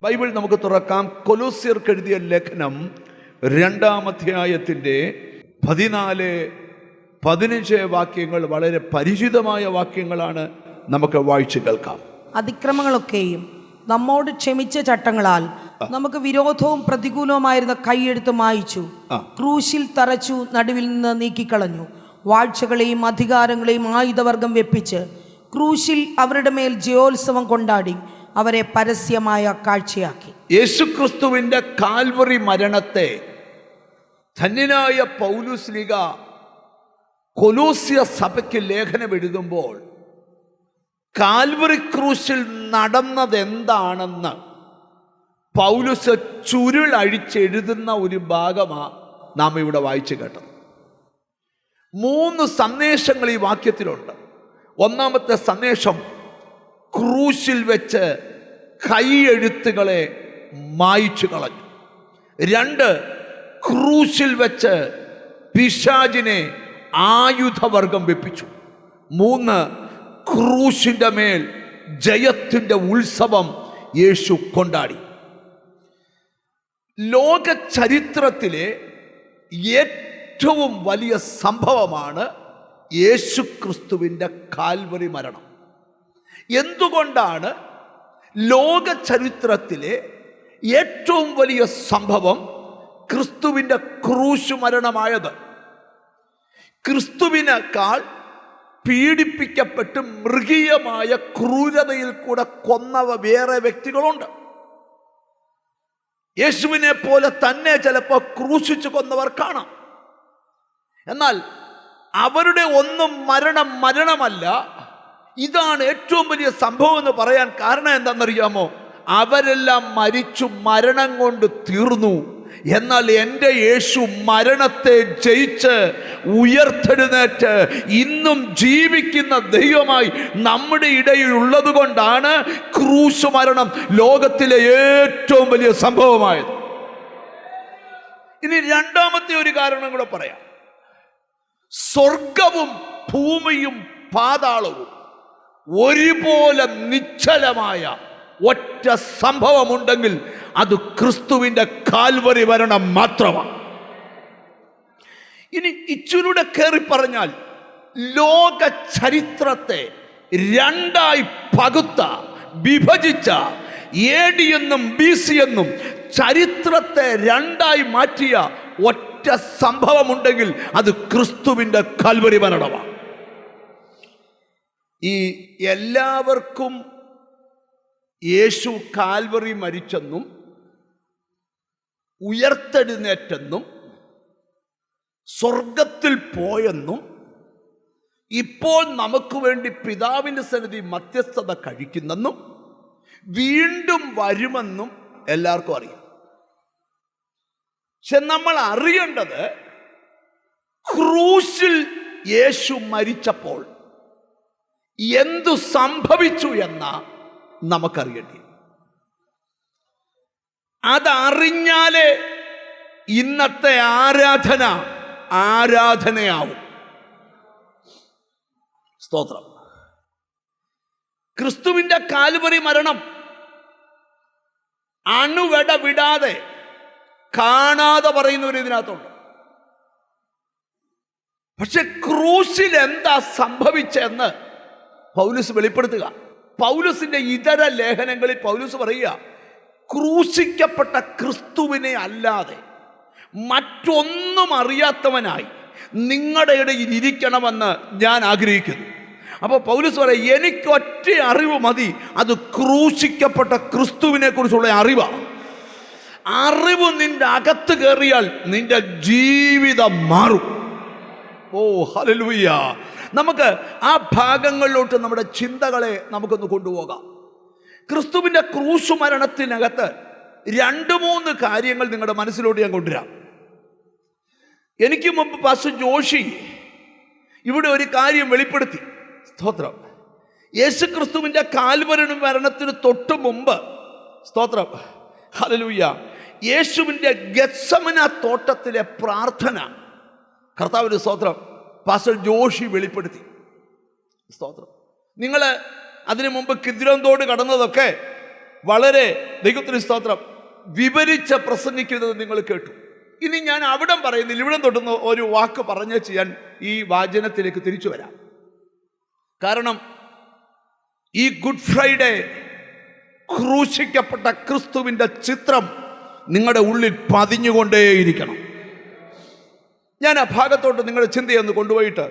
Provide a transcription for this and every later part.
Bible നമുക്ക് തുറക്കാം. കൊലോസ്യർക്ക് എഴുതിയ ലേഖനം 2-ാം അധ്യായത്തിൻ്റെ 14-15 വാക്യങ്ങൾ വളരെ പരിചിതമായ വാക്യങ്ങളാണ്. നമുക്ക് വായിച്ചു കേൾക്കാം. അതിക്രമങ്ങളൊക്കെയും നമ്മോട് ക്ഷമിച്ച ചട്ടങ്ങളാൽ നമുക്ക് വിരോധവും പ്രതികൂലവുമായിരുന്ന കൈയെടുത്ത് മായിച്ചു, ക്രൂശിൽ തറച്ചു, നടുവിൽ നിന്ന് നീക്കിക്കളഞ്ഞു. വാഴ്ചകളെയും അധികാരങ്ങളെയും ആയുധവർഗം വെപ്പിച്ച് ക്രൂശിൽ അവരുടെ മേൽ ജയോത്സവം കൊണ്ടാടി അവരെ പരസ്യമായ കാഴ്ചയാക്കി. യേശുക്രിസ്തുവിന്റെ കാൽവറി മരണത്തെ ധന്യനായ പൗലോസ്ലീഹ കൊലോസ്യ സഭയ്ക്ക് ലേഖനം എഴുതുമ്പോൾ കാൽവറി ക്രൂശിൽ നടന്നതെന്താണെന്ന് പൗലോസ് ചുരുളഴിച്ചെഴുതുന്ന ഒരു ഭാഗമാണ് നാം ഇവിടെ വായിച്ചു കേട്ടത്. 3 സന്ദേശങ്ങൾ ഈ വാക്യത്തിലുണ്ട്. ഒന്നാമത്തെ സന്ദേശം, ക്രൂശിൽ വെച്ച് കൈയെഴുത്തുകളെ മായിച്ചു കളഞ്ഞു. 2, ക്രൂശിൽ വെച്ച് പിശാചിനെ ആയുധവർഗം വെപ്പിച്ചു. 3, ക്രൂശിൻ്റെ മേൽ ജയത്തിൻ്റെ ഉത്സവം യേശു കൊണ്ടാടി. ലോക ചരിത്രത്തിലെ ഏറ്റവും വലിയ സംഭവമാണ് യേശുക്രിസ്തുവിൻ്റെ കാൽവറി മരണം. എന്തുകൊണ്ടാണ് ലോക ചരിത്രത്തിലെ ഏറ്റവും വലിയ സംഭവം ക്രിസ്തുവിൻ്റെ ക്രൂശ് മരണമായത്? ക്രിസ്തുവിനേക്കാൾ പീഡിപ്പിക്കപ്പെട്ട് മൃഗീയമായ ക്രൂരതയിൽ കൂടെ കൊന്നവ വേറെ വ്യക്തികളുണ്ട്. യേശുവിനെ പോലെ തന്നെ ചിലപ്പോൾ ക്രൂശിച്ചു കൊന്നവർ കാണാം. എന്നാൽ അവരുടെ ഒന്നും മരണമല്ല. ഇതാണ് ഏറ്റവും വലിയ സംഭവം എന്ന് പറയാൻ കാരണം എന്താണെന്നറിയാമോ? അവരെല്ലാം മരിച്ചു, മരണം കൊണ്ട് തീർന്നു. എന്നാൽ എൻ്റെ യേശു മരണത്തെ ജയിച്ച് ഉയർത്തെഴുന്നേറ്റ് ഇന്നും ജീവിക്കുന്ന ദൈവമായി നമ്മുടെ ഇടയിൽ ഉള്ളത് കൊണ്ടാണ് ക്രൂശ് മരണം ലോകത്തിലെ ഏറ്റവും വലിയ സംഭവമായത്. ഇനി രണ്ടാമത്തെ ഒരു കാരണം കൂടെ പറയാം. സ്വർഗവും ഭൂമിയും പാതാളവും ഒരുപോലെ നിശ്ചലമായ ഒറ്റ സംഭവമുണ്ടെങ്കിൽ അത് ക്രിസ്തുവിൻ്റെ കാൽവറി മരണം മാത്രമാണ്. ഇനി ഇച്ചിരൂടെ കയറി പറഞ്ഞാൽ, ലോക ചരിത്രത്തെ 2ആയി പകുത്ത, വിഭജിച്ച, AD എന്നും BC എന്നും ചരിത്രത്തെ 2ആയി മാറ്റിയ ഒറ്റ സംഭവമുണ്ടെങ്കിൽ അത് ക്രിസ്തുവിൻ്റെ കാൽവറി മരണമാണ്. ഈ എല്ലാവർക്കും യേശു കാൽവറി മരിച്ചെന്നും ഉയർത്തെഴുന്നേറ്റെന്നും സ്വർഗത്തിൽ പോയെന്നും ഇപ്പോൾ നമുക്ക് വേണ്ടി പിതാവിൻ്റെ സന്നിധി മധ്യസ്ഥത കഴിക്കുന്നെന്നും വീണ്ടും വരുമെന്നും എല്ലാവർക്കും അറിയാം. പക്ഷെ നമ്മൾ അറിയേണ്ടത്, ക്രൂശിൽ യേശു മരിച്ചപ്പോൾ എന്തു സംഭവിച്ചു എന്നാ നമുക്കറിയേണ്ടി. അതറിഞ്ഞാലേ ഇന്നത്തെ ആരാധനയാവും. സ്തോത്രം. ക്രിസ്തുവിൻ്റെ കാൽവറി മരണം അണുവെട വിടാതെ കാണാതെ പറയുന്നവർ ഇതിനകത്തുണ്ട്. പക്ഷെ ക്രൂശിൽ എന്താ സംഭവിച്ചെന്ന് പൗലോസ് വെളിപ്പെടുത്തുക. പൗലോസിന്റെ ഇതര ലേഖനങ്ങളിൽ പൗലോസ് പറയുക, ക്രൂശിക്കപ്പെട്ട ക്രിസ്തുവിനെ അല്ലാതെ മറ്റൊന്നും അറിയാത്തവനായി നിങ്ങളുടെ ഇടയിൽ ഇരിക്കണമെന്ന് ഞാൻ ആഗ്രഹിക്കുന്നു. അപ്പോൾ പൗലോസ് പറയും, എനിക്കൊറ്റ അറിവ് മതി, അത് ക്രൂശിക്കപ്പെട്ട ക്രിസ്തുവിനെ കുറിച്ചുള്ള അറിവാണ്. അറിവ് നിന്റെ അകത്ത് കയറിയാൽ നിന്റെ ജീവിതം മാറും. ഓ ഹല്ലേലൂയ. നമുക്ക് ആ ഭാഗങ്ങളിലോട്ട് നമ്മുടെ ചിന്തകളെ നമുക്കൊന്ന് കൊണ്ടുപോകാം. ക്രിസ്തുവിൻ്റെ ക്രൂശ് മരണത്തിനകത്ത് 2-3 കാര്യങ്ങൾ നിങ്ങളുടെ മനസ്സിലോട്ട് ഞാൻ കൊണ്ടുവരാം. എനിക്ക് മുമ്പ് പാസ്റ്റർ ജോഷി ഇവിടെ ഒരു കാര്യം വെളിപ്പെടുത്തി. സ്തോത്രം. യേശു ക്രിസ്തുവിൻ്റെ കാൽവരി മരണത്തിന് തൊട്ട് മുമ്പ്, സ്തോത്രം ഹല്ലേലൂയ, യേശുവിൻ്റെ ഗെത്സമന തോട്ടത്തിലെ പ്രാർത്ഥന കർത്താവിൻ്റെ സ്തോത്രം പാസ്റ്റർ ജോഷി വെളിപ്പെടുത്തി. സ്തോത്രം. നിങ്ങൾ അതിനു മുമ്പ് കിദ്രോൻ തോട് കടന്നതൊക്കെ വളരെ ദൈവത്തിന് സ്തോത്രം വിവരിച്ച് പ്രസംഗിക്കുന്നത് നിങ്ങൾ കേട്ടു. ഇനി ഞാൻ അവിടം പറയുന്നില്ല, ഇവിടം തൊട്ടുന്ന ഒരു വാക്ക് പറഞ്ഞേച്ച് ഞാൻ ഈ വാചനത്തിലേക്ക് തിരിച്ചു വരാം. കാരണം ഈ ഗുഡ് ഫ്രൈഡേ ക്രൂശിക്കപ്പെട്ട ക്രിസ്തുവിൻ്റെ ചിത്രം നിങ്ങളുടെ ഉള്ളിൽ പതിഞ്ഞുകൊണ്ടേയിരിക്കണം. ഞാൻ ആ ഭാഗത്തോട്ട് നിങ്ങളുടെ ചിന്തയൊന്ന് കൊണ്ടുപോയിട്ട്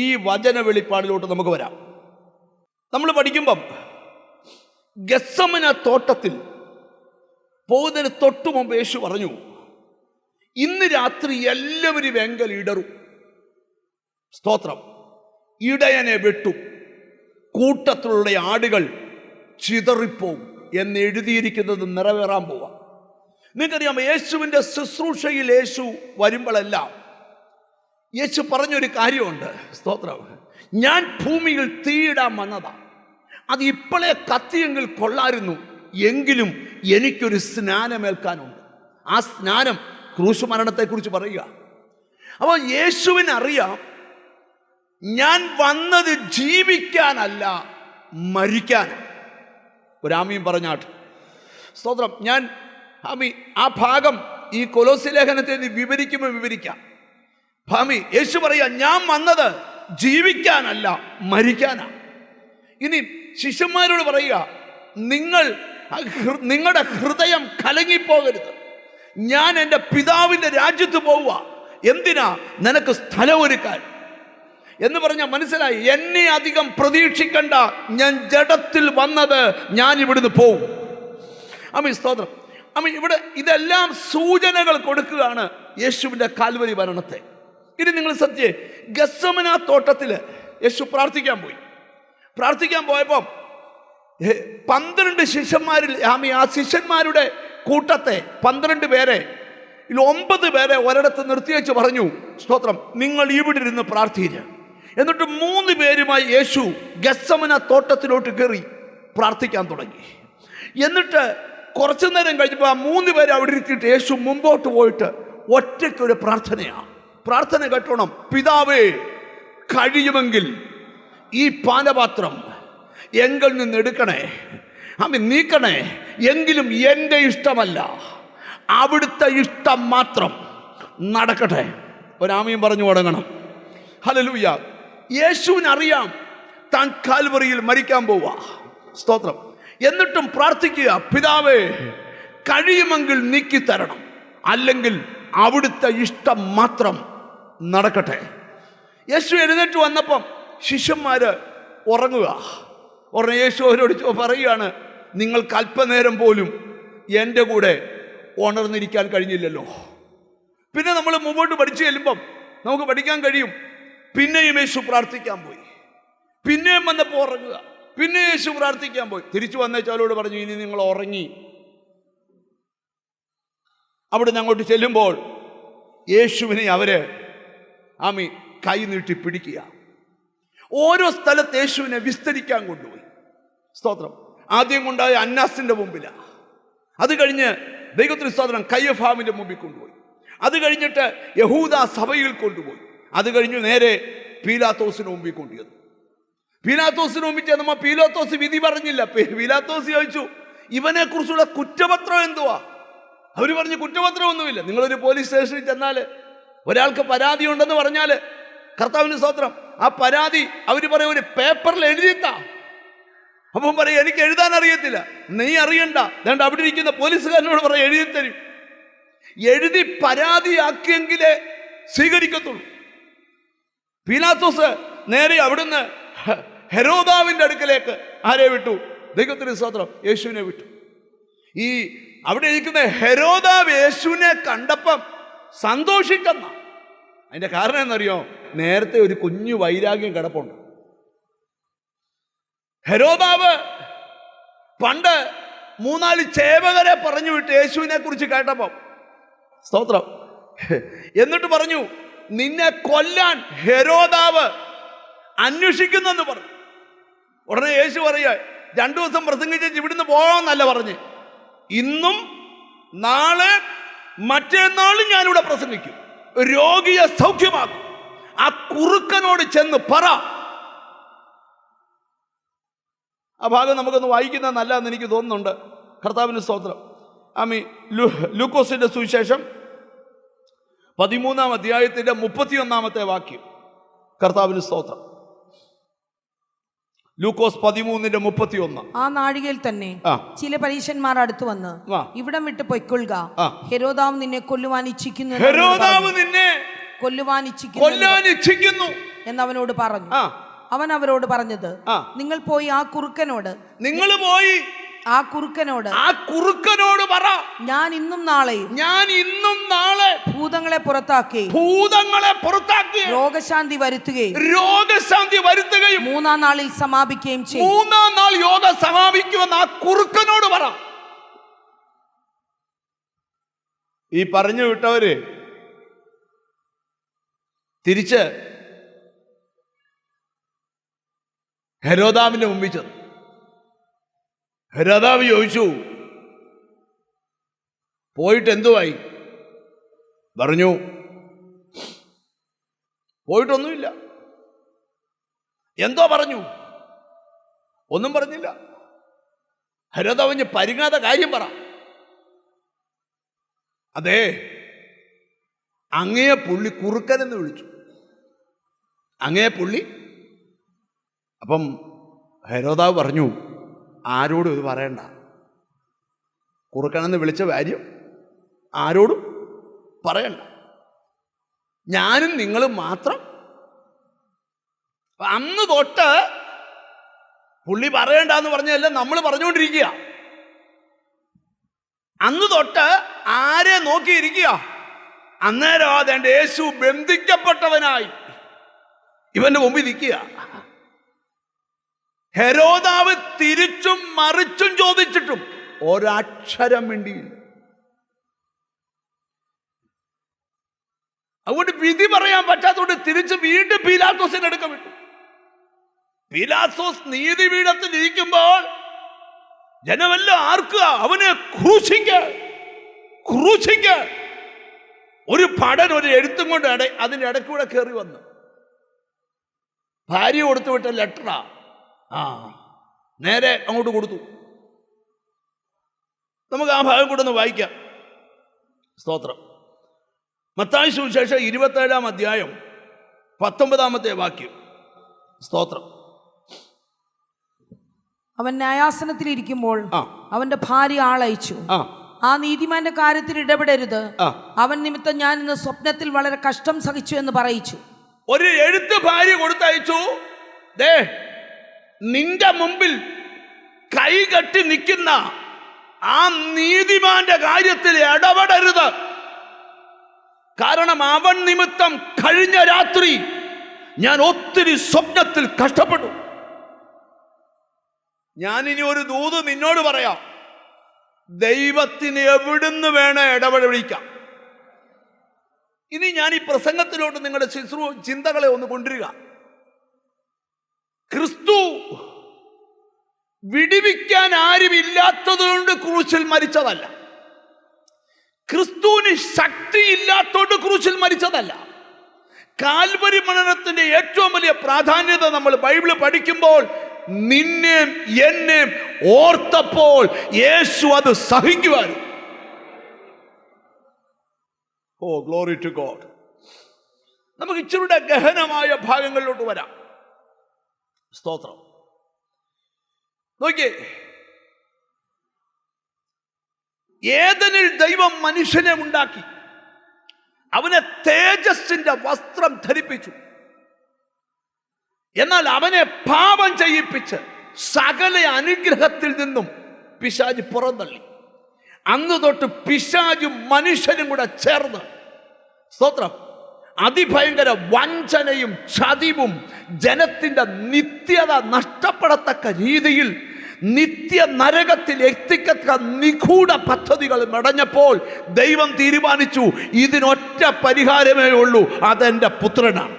ഈ വചന വെളിപ്പാടിലോട്ട് നമുക്ക് വരാം. നമ്മൾ പഠിക്കുമ്പം ഗെത്സമന തോട്ടത്തിൽ പോകുന്നതിന് തൊട്ടു മുമ്പ് യേശു പറഞ്ഞു, ഇന്ന് രാത്രി എല്ലാവരും വെങ്കൽ ഇടറും. സ്തോത്രം. ഇടയനെ വെട്ടും, കൂട്ടത്തിലുള്ള ആടുകൾ ചിതറിപ്പോവും എന്ന് എഴുതിയിരിക്കുന്നത് നിറവേറാൻ പോവാം. നിങ്ങൾക്കറിയാം, യേശുവിൻ്റെ ശുശ്രൂഷയിൽ യേശു വരുമ്പോഴെല്ലാം യേശു പറഞ്ഞൊരു കാര്യമുണ്ട്. സ്തോത്രം. ഞാൻ ഭൂമിയിൽ തീയിടാൻ വന്നതാ, അത് ഇപ്പോഴേ കത്തിയെങ്കിൽ കൊള്ളായിരുന്നു, എങ്കിലും എനിക്കൊരു സ്നാനമേൽക്കാനുണ്ട്. ആ സ്നാനം ക്രൂശ് മരണത്തെക്കുറിച്ച് പറയുക. അപ്പോൾ യേശുവിനറിയാം, ഞാൻ വന്നത് ജീവിക്കാനല്ല മരിക്കാനാണ്. ഒരാമയും പറഞ്ഞാട്ട്. സ്തോത്രം. ഞാൻ ആ ഭാഗം ഈ കൊലോസ്യ ലേഖനത്തെ വിവരിക്കുമ്പോൾ വിവരിക്കാം. യേശു പറയാ, ഞാൻ വന്നത് ജീവിക്കാനല്ല മരിക്കാനാണ്. ഇനി ശിഷ്യന്മാരോട് പറയുക, നിങ്ങളുടെ ഹൃദയം കലങ്ങിപ്പോകരുത്. ഞാൻ എൻ്റെ പിതാവിൻ്റെ രാജ്യത്ത് പോവുക. എന്തിനാ? നിനക്ക് സ്ഥലമൊരുക്കാൻ എന്ന് പറഞ്ഞാൽ മനസ്സിലായി. എന്നെ അധികം പ്രതീക്ഷിക്കണ്ട, ഞാൻ ജഡത്തിൽ വന്നത്, ഞാൻ ഇവിടുന്ന് പോവും. സ്തോത്രം. ഇവിടെ ഇതെല്ലാം സൂചനകൾ കൊടുക്കുകയാണ് യേശുവിൻ്റെ കാൽവരി മരണത്തെ. ഇനി നിങ്ങൾ സത്യം, ഗെത്സമന തോട്ടത്തിൽ യേശു പ്രാർത്ഥിക്കാൻ പോയപ്പോൾ 12 ശിഷ്യന്മാരിൽ ആ ശിഷ്യന്മാരുടെ കൂട്ടത്തെ 12 പേരെ 9 പേരെ ഒരിടത്ത് നിർത്തിവെച്ച് പറഞ്ഞു, സ്തോത്രം, നിങ്ങൾ ഇവിടെ ഇരുന്ന് പ്രാർത്ഥിക്കുക. എന്നിട്ട് 3 പേരുമായി യേശു ഗെത്സമന തോട്ടത്തിലോട്ട് കയറി പ്രാർത്ഥിക്കാൻ തുടങ്ങി. എന്നിട്ട് കുറച്ചു നേരം കഴിഞ്ഞപ്പോൾ ആ 3 പേരെ അവിടെ ഇരുത്തിയിട്ട് യേശു മുമ്പോട്ട് പോയിട്ട് ഒറ്റയ്ക്കൊരു പ്രാർത്ഥനയാണ്. പ്രാർത്ഥന കേട്ടോണം. പിതാവേ, കഴിയുമെങ്കിൽ ഈ പാനപാത്രം എങ്കിൽ നിന്ന് എടുക്കണേ, നീക്കണേ, എങ്കിലും എൻ്റെ ഇഷ്ടമല്ല, അവിടുത്തെ ഇഷ്ടം മാത്രം നടക്കട്ടെ. ഒരാമയും പറഞ്ഞു തുടങ്ങണം. ഹല്ലേലൂയ. യേശുവിനറിയാം താൻ കാൽവറിയിൽ മരിക്കാൻ പോവാ. സ്തോത്രം. എന്നിട്ടും പ്രാർത്ഥിക്കുക, പിതാവേ, കഴിയുമെങ്കിൽ നീക്കി തരണം, അല്ലെങ്കിൽ അവിടുത്തെ ഇഷ്ടം മാത്രം നടക്കട്ടെ. യേശു എഴുന്നേറ്റ് വന്നപ്പം ശിഷ്യന്മാര് ഉറങ്ങുക. ഉടനെ യേശു അവരോട് പറയുകയാണ്, നിങ്ങൾക്ക് അല്പനേരം പോലും എൻ്റെ കൂടെ ഉണർന്നിരിക്കാൻ കഴിഞ്ഞില്ലല്ലോ. പിന്നെ നമ്മൾ മുമ്പോട്ട് പഠിച്ചു ചെല്ലുമ്പം നമുക്ക് പഠിക്കാൻ കഴിയും. പിന്നെയും യേശു പ്രാർത്ഥിക്കാൻ പോയി. പിന്നെയും വന്നപ്പോൾ ഉറങ്ങുക. പിന്നെ യേശു പ്രാർത്ഥിക്കാൻ പോയി. തിരിച്ചു വന്നേച്ചാലോട് പറഞ്ഞു, ഇനി നിങ്ങൾ ഉറങ്ങി. അവിടെ നിന്ന് അങ്ങോട്ട് ചെല്ലുമ്പോൾ യേശുവിനെ അവര് കൈ നീട്ടി പിടിക്കുക. ഓരോ സ്ഥലത്ത് യേശുവിനെ വിസ്തരിക്കാൻ കൊണ്ടുപോയി. സ്തോത്രം. ആദ്യം കൊണ്ടായ അന്നാസിന്റെ മുമ്പിലാണ്. അത് കഴിഞ്ഞ് ദൈവത്തിന് സ്തോത്രം കയ്യഫാവിന്റെ മുമ്പിൽ കൊണ്ടുപോയി. അത് കഴിഞ്ഞിട്ട് യഹൂദ സഭയിൽ കൊണ്ടുപോയി. അത് കഴിഞ്ഞ് നേരെ പീലാത്തോസിന് മുമ്പിൽ കൊണ്ടുവന്നു. പീലാത്തോസിന് മുമ്പിൽ ചെന്നപ്പോൾ പീലാത്തോസ് വിധി പറഞ്ഞില്ല. പീലാത്തോസ് ചോദിച്ചു, ഇവനെ കുറിച്ചുള്ള കുറ്റപത്രം എന്തുവാ? അവർ പറഞ്ഞു, കുറ്റപത്രമൊന്നുമില്ല. നിങ്ങളൊരു പോലീസ് സ്റ്റേഷനിൽ ചെന്നാൽ ഒരാൾക്ക് പരാതി ഉണ്ടെന്ന് പറഞ്ഞാൽ, കർത്താവിന് സ്തോത്രം, ആ പരാതി അവർ പറയും ഒരു പേപ്പറിൽ എഴുതിയിട്ടാ. അപ്പം പറയും, എനിക്ക് എഴുതാൻ അറിയത്തില്ല. നീ അറിയണ്ട, അതുകൊണ്ട് അവിടെ ഇരിക്കുന്ന പോലീസുകാരനോട് പറയും, എഴുതി തരും. എഴുതി പരാതിയാക്കിയെങ്കിലേ സ്വീകരിക്കത്തുള്ളൂ. പീലാത്തോസ് നേരെ അവിടുന്ന് ഹെരോദാവിന്റെ അടുക്കലേക്ക് ആരെ വിട്ടു? ദൈവത്തിന് സ്തോത്രം, യേശുവിനെ വിട്ടു. ഈ അവിടെ ഇരിക്കുന്ന ഹെരോദാവ് യേശുവിനെ കണ്ടപ്പം സന്തോഷിക്കുന്ന. അതിന്റെ കാരണം എന്നറിയോ? നേരത്തെ ഒരു കുഞ്ഞു വൈരാഗ്യം കിടപ്പുണ്ട്. ഹെരോദാവ് പണ്ട് 3-4 ചേവകരെ പറഞ്ഞു വിട്ട് യേശുവിനെ കുറിച്ച് കേട്ടപ്പം, സ്തോത്രം, എന്നിട്ട് പറഞ്ഞു, നിന്നെ കൊല്ലാൻ ഹെരോദാവ് അന്വേഷിക്കുന്നെന്ന് പറഞ്ഞു. ഉടനെ യേശു പറയുക, 2 ദിവസം പ്രസംഗിച്ച് ഇവിടുന്ന് പോകാമെന്നല്ല പറഞ്ഞ്, ഇന്നും നാളെ മറ്റന്നാളും ഞാനിവിടെ പ്രസംഗിക്കും, രോഗിയെ സൗഖ്യമാക്കും. ആ കുറുക്കനോട് ചെന്ന് പറ. ആ ഭാഗം നമുക്കൊന്ന് വായിക്കുന്നത് നല്ലതെന്ന് എനിക്ക് തോന്നുന്നുണ്ട്. കർത്താവിന് സ്തോത്രം. ലൂക്കോസിന്റെ സുവിശേഷം 13-ാം അധ്യായത്തിന്റെ 31-ാമത്തെ വാക്യം. കർത്താവിന് സ്തോത്രം. ലൂക്കോസ് 13:31. ആ നാഴികയിൽ തന്നെ ചില പരീശന്മാർ അടുത്തു വന്ന്, ഇവിടം വിട്ട് പൊയ്ക്കൊള്ളുക, ഹെരോദാവ് നിന്നെ കൊല്ലുവാൻ ഇച്ഛിക്കുന്നു എന്നവനോട് പറഞ്ഞു. അവൻ അവരോട് പറഞ്ഞത്, നിങ്ങൾ പോയി ആ കുറുക്കനോട് പറ, ഞാൻ ഇന്നും നാളെ ഭൂതങ്ങളെ പുറത്താക്കി രോഗശാന്തി വരുത്തുകയും 3-ാം നാളിൽ സമാപിക്കുകയും ചെയ്യും. 3-ാം നാൾ യോഗം സമാപിക്കുമെന്ന് ആ കുറുക്കനോട് പറ. ഈ പറഞ്ഞു വിട്ടവര് തിരിച്ച് ഹെരോദാവിന്റെ മുമ്പിൽ ചെന്നു. ഹെരോദാവ് ചോദിച്ചു, പോയിട്ട് എന്തുവായി? പറഞ്ഞു, പോയിട്ടൊന്നുമില്ല. എന്തോ പറഞ്ഞു? ഒന്നും പറഞ്ഞില്ല. ഹെരോദാവിന് പരിങ്ങാത്ത കാര്യം പറ. അതെ, അങ്ങയെ പുള്ളി കുറുക്കനെന്ന് വിളിച്ചു. അങ്ങയെ പുള്ളി. അപ്പം ഹെരോദാവ് പറഞ്ഞു, ആരോടും ഇത് പറയണ്ട. കുറുക്കനെന്ന് വിളിച്ച കാര്യം ആരോടും പറയണ്ട, ഞാനും നിങ്ങളും മാത്രം. അന്ന് തൊട്ട് പുള്ളി പറയണ്ടെന്ന് പറഞ്ഞതല്ല, നമ്മൾ പറഞ്ഞുകൊണ്ടിരിക്കുക. അന്ന് തൊട്ട് ആരെ നോക്കിയിരിക്കുക? അന്നേരം അതെന്റെ യേശു ബന്ധിക്കപ്പെട്ടവനായി ഇവന്റെ മുമ്പിൽ നിൽക്കുക. ഹെരോദാവ് തിരിച്ചും മറിച്ചും ചോദിച്ചിട്ടും ഒരക്ഷരം മിണ്ടിയില്ല. അതുകൊണ്ട് വിധി പറയാൻ പറ്റാത്തതുകൊണ്ട് തിരിച്ച് വീണ്ടും പീലാത്തോസിന്റെ അടുക്ക വിട്ടു. പീലാത്തോസ് നീതിപീഠത്തിൽ ഇരിക്കുമ്പോൾ ജനമെല്ലാം ആർക്കുക, അവനെ ക്രൂശിക്ക. ഒരു പടൻ ഒരു എഴുത്തും കൊണ്ട് അതിന്റെ ഇടയ്ക്കൂടെ കയറി വന്നു. ഭാര്യ കൊടുത്തു വിട്ട ലെറ്ററാ. നേരെ അങ്ങോട്ട് കൊടുത്തു. നമുക്ക് ആ ഭാഗം കൂടെ ഒന്ന് വായിക്കാം. സ്തോത്രം. മത്തായി സുവിശേഷം 27-ാം അധ്യായം 19-ാമത്തെ വാക്യം. സ്തോത്രം. അവൻ ന്യായാസനത്തിൽ ഇരിക്കുമ്പോൾ അവന്റെ ഭാര്യ ആളയച്ചു, ആ നീതിമാന്റെ കാര്യത്തിൽ ഇടപെടരുത്, അവൻ നിമിത്തം ഞാൻ ഇന്ന് സ്വപ്നത്തിൽ വളരെ കഷ്ടം സഹിച്ചു എന്ന് പറയിച്ചു. ഒരു എഴുത്ത് ഭാര്യ കൊടുത്തയച്ചു, ദേ നിന്റെ മുമ്പിൽ കൈകെട്ടി നിൽക്കുന്ന ആ നീതിമാന്റെ കാര്യത്തിൽ ഇടപെടരുത്. കാരണം അവൻ നിമിത്തം കഴിഞ്ഞ രാത്രി ഞാൻ ഒത്തിരി സ്വപ്നത്തിൽ കഷ്ടപ്പെട്ടു. ഞാനിനി ഒരു ദൂത് നിന്നോട് പറയാം. ദൈവത്തിന് എവിടുന്ന് വേണേ ഇടപെടിക്കാം. ഇനി ഞാൻ ഈ പ്രസംഗത്തിലോട്ട് നിങ്ങളുടെ ചിന്തകളെ ഒന്ന് കൊണ്ടുവരിക. ക്രിസ്തു വിടിവിക്കാൻ ആരുമില്ലാത്തതുകൊണ്ട് ക്രൂശിൽ മരിച്ചതല്ല. ക്രിസ്തുവിന് ശക്തിയില്ലാത്തതുകൊണ്ട് ക്രൂശിൽ മരിച്ചതല്ല. കാൽവരി മരണത്തിന്റെ ഏറ്റവും വലിയ പ്രാധാന്യത നമ്മൾ ബൈബിള് പഠിക്കുമ്പോൾ നിന്നെയും എന്നെയും ഓർത്തപ്പോൾ യേശു അത് സഹിക്കുവാൻ. Oh glory to God. നമുക്ക് ഇച്ചിരുടെ ഗഹനമായ ഭാഗങ്ങളിലോട്ട് വരാം. സ്തോത്രം. നോക്കിയേ, ഏദനിൽ ദൈവം മനുഷ്യനെ ഉണ്ടാക്കി, അവനെ തേജസ്സിന്റെ വസ്ത്രം ധരിപ്പിച്ചു. എന്നാൽ അവനെ പാപം ചെയ്യിപ്പിച്ച് സകല അനുഗ്രഹത്തിൽ നിന്നും പിശാച് പുറന്തള്ളി. അന്ന് തൊട്ട് പിശാചും മനുഷ്യനും കൂടെ ചേർന്ന്, സ്തോത്രം, അതിഭയങ്കര വഞ്ചനയും ചതിവും ജനത്തിന്റെ നിത്യത നഷ്ടപ്പെടത്തക്ക രീതിയിൽ നിത്യ നരകത്തിൽ എത്തിക്കത്തക്ക നിഗൂഢ പദ്ധതികൾ മെടഞ്ഞപ്പോൾ ദൈവം തീരുമാനിച്ചു, ഇതിനൊറ്റ പരിഹാരമേ ഉള്ളൂ, അതെന്റെ പുത്രനാണ്.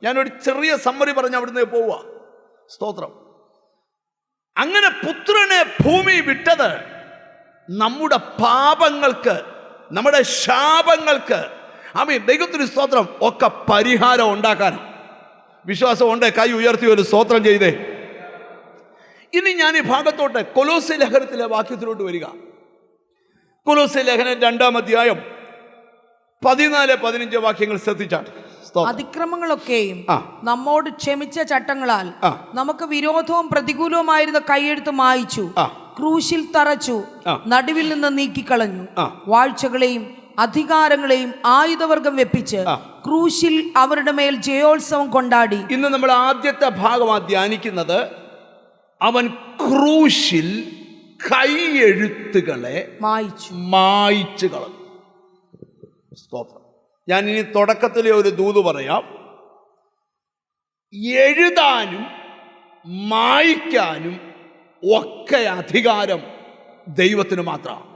ഞാനൊരു ചെറിയ സമ്മറി പറഞ്ഞ് അവിടുന്ന് പോവുക. സ്തോത്രം. അങ്ങനെ പുത്രനെ ഭൂമി വിട്ടത് നമ്മുടെ പാപങ്ങൾക്ക്, നമ്മുടെ ശാപങ്ങൾക്ക്, ദൈവത്തിന് സ്തോത്രം, ഒക്കെ പരിഹാരം ഉണ്ടാക്കാനാണ്. വിശ്വാസം ഉണ്ടേ കൈ ഉയർത്തി ഒരു സ്തോത്രം ചെയ്തേ. ഇനി ഞാൻ ഈ ഭാഗത്തോട്ട് കൊലോസ്യ ലേഖനത്തിലെ വാക്യത്തിലോട്ട് വരിക. കൊലോസ്യ ലേഖനം 2-ാം അധ്യായം 14-15 വാക്യങ്ങൾ ശ്രദ്ധിച്ചാണ്. അതിക്രമങ്ങളൊക്കെയും നമ്മോട് ക്ഷമിച്ച ചട്ടങ്ങളാൽ നമുക്ക് വിരോധവും പ്രതികൂലവുമായിരുന്ന കൈയെഴുത്ത് മായിച്ചു, ക്രൂശിൽ തറച്ചു, നടുവിൽ നിന്ന് നീക്കിക്കളഞ്ഞു. വാഴ്ചകളെയും അധികാരങ്ങളെയും ആയുധവർഗം വെപ്പിച്ച് ക്രൂശിൽ അവരുടെ മേൽ ജയോത്സവം കൊണ്ടാടി. ഇന്ന് നമ്മൾ ആദ്യത്തെ ഭാഗമാണ് ധ്യാനിക്കുന്നത്. അവൻ ക്രൂശിൽ കൈയെഴുത്തുകളെ മായിച്ചു കളഞ്ഞു. സ്തോത്രം. ഞാൻ ഇനി തുടക്കത്തിലെ ഒരു ദൂത് പറയാം. എഴുതാനും മായ്ക്കാനും ഒക്കെ അധികാരം ദൈവത്തിന് മാത്രമാണ്.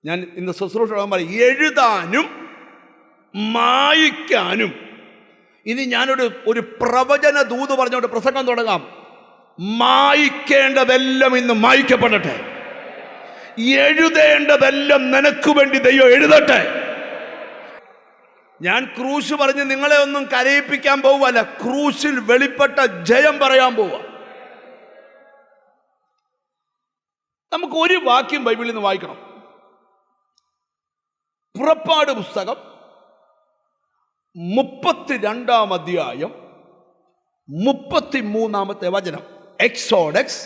ഞാൻ ഇന്ന് ശുശ്രൂഷ പറയും, എഴുതാനും മായ്ക്കാനും. ഇനി ഞാനൊരു പ്രവചന ദൂത് പറഞ്ഞുകൊണ്ട് പ്രസംഗം തുടങ്ങാം. മായ്ക്കേണ്ടതെല്ലാം ഇന്ന് മായ്ക്കപ്പെടട്ടെ. എഴുതേണ്ടതെല്ലാം നിനക്ക് വേണ്ടി ദൈവം എഴുതട്ടെ. ഞാൻ ക്രൂശ് പറഞ്ഞ് നിങ്ങളെ ഒന്നും കരയിപ്പിക്കാൻ പോവുകയല്ല, ക്രൂശിൽ വെളിപ്പെട്ട ജയം പറയാൻ പോവുക. നമുക്ക് ഒരു വാക്യം ബൈബിളിൽ നിന്ന് വായിക്കണം. പുറപ്പാട് പുസ്തകം 32-ാം അധ്യായം 33-ാമത്തെ വചനം. എക്സോഡക്സ്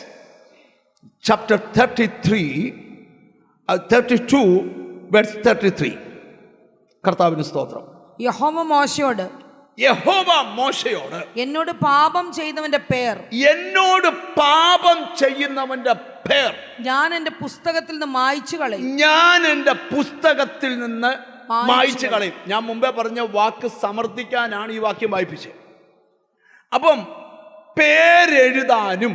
ചാപ്റ്റർ 32 verse 33. കർത്താവിന് സ്തോത്രം. യഹോവ മോശയോട് എന്നോട് പാപം ചെയ്യുന്നവന്റെ പേർ ഞാൻ എന്റെ പുസ്തകത്തിൽ നിന്ന് മായ്ച്ചു കളയും. ഞാൻ മുമ്പേ പറഞ്ഞ വാക്ക് സമർത്ഥിക്കാനാണ് ഈ വാക്യം വായിപ്പിച്ചത്. അപ്പം പേരെഴുതാനും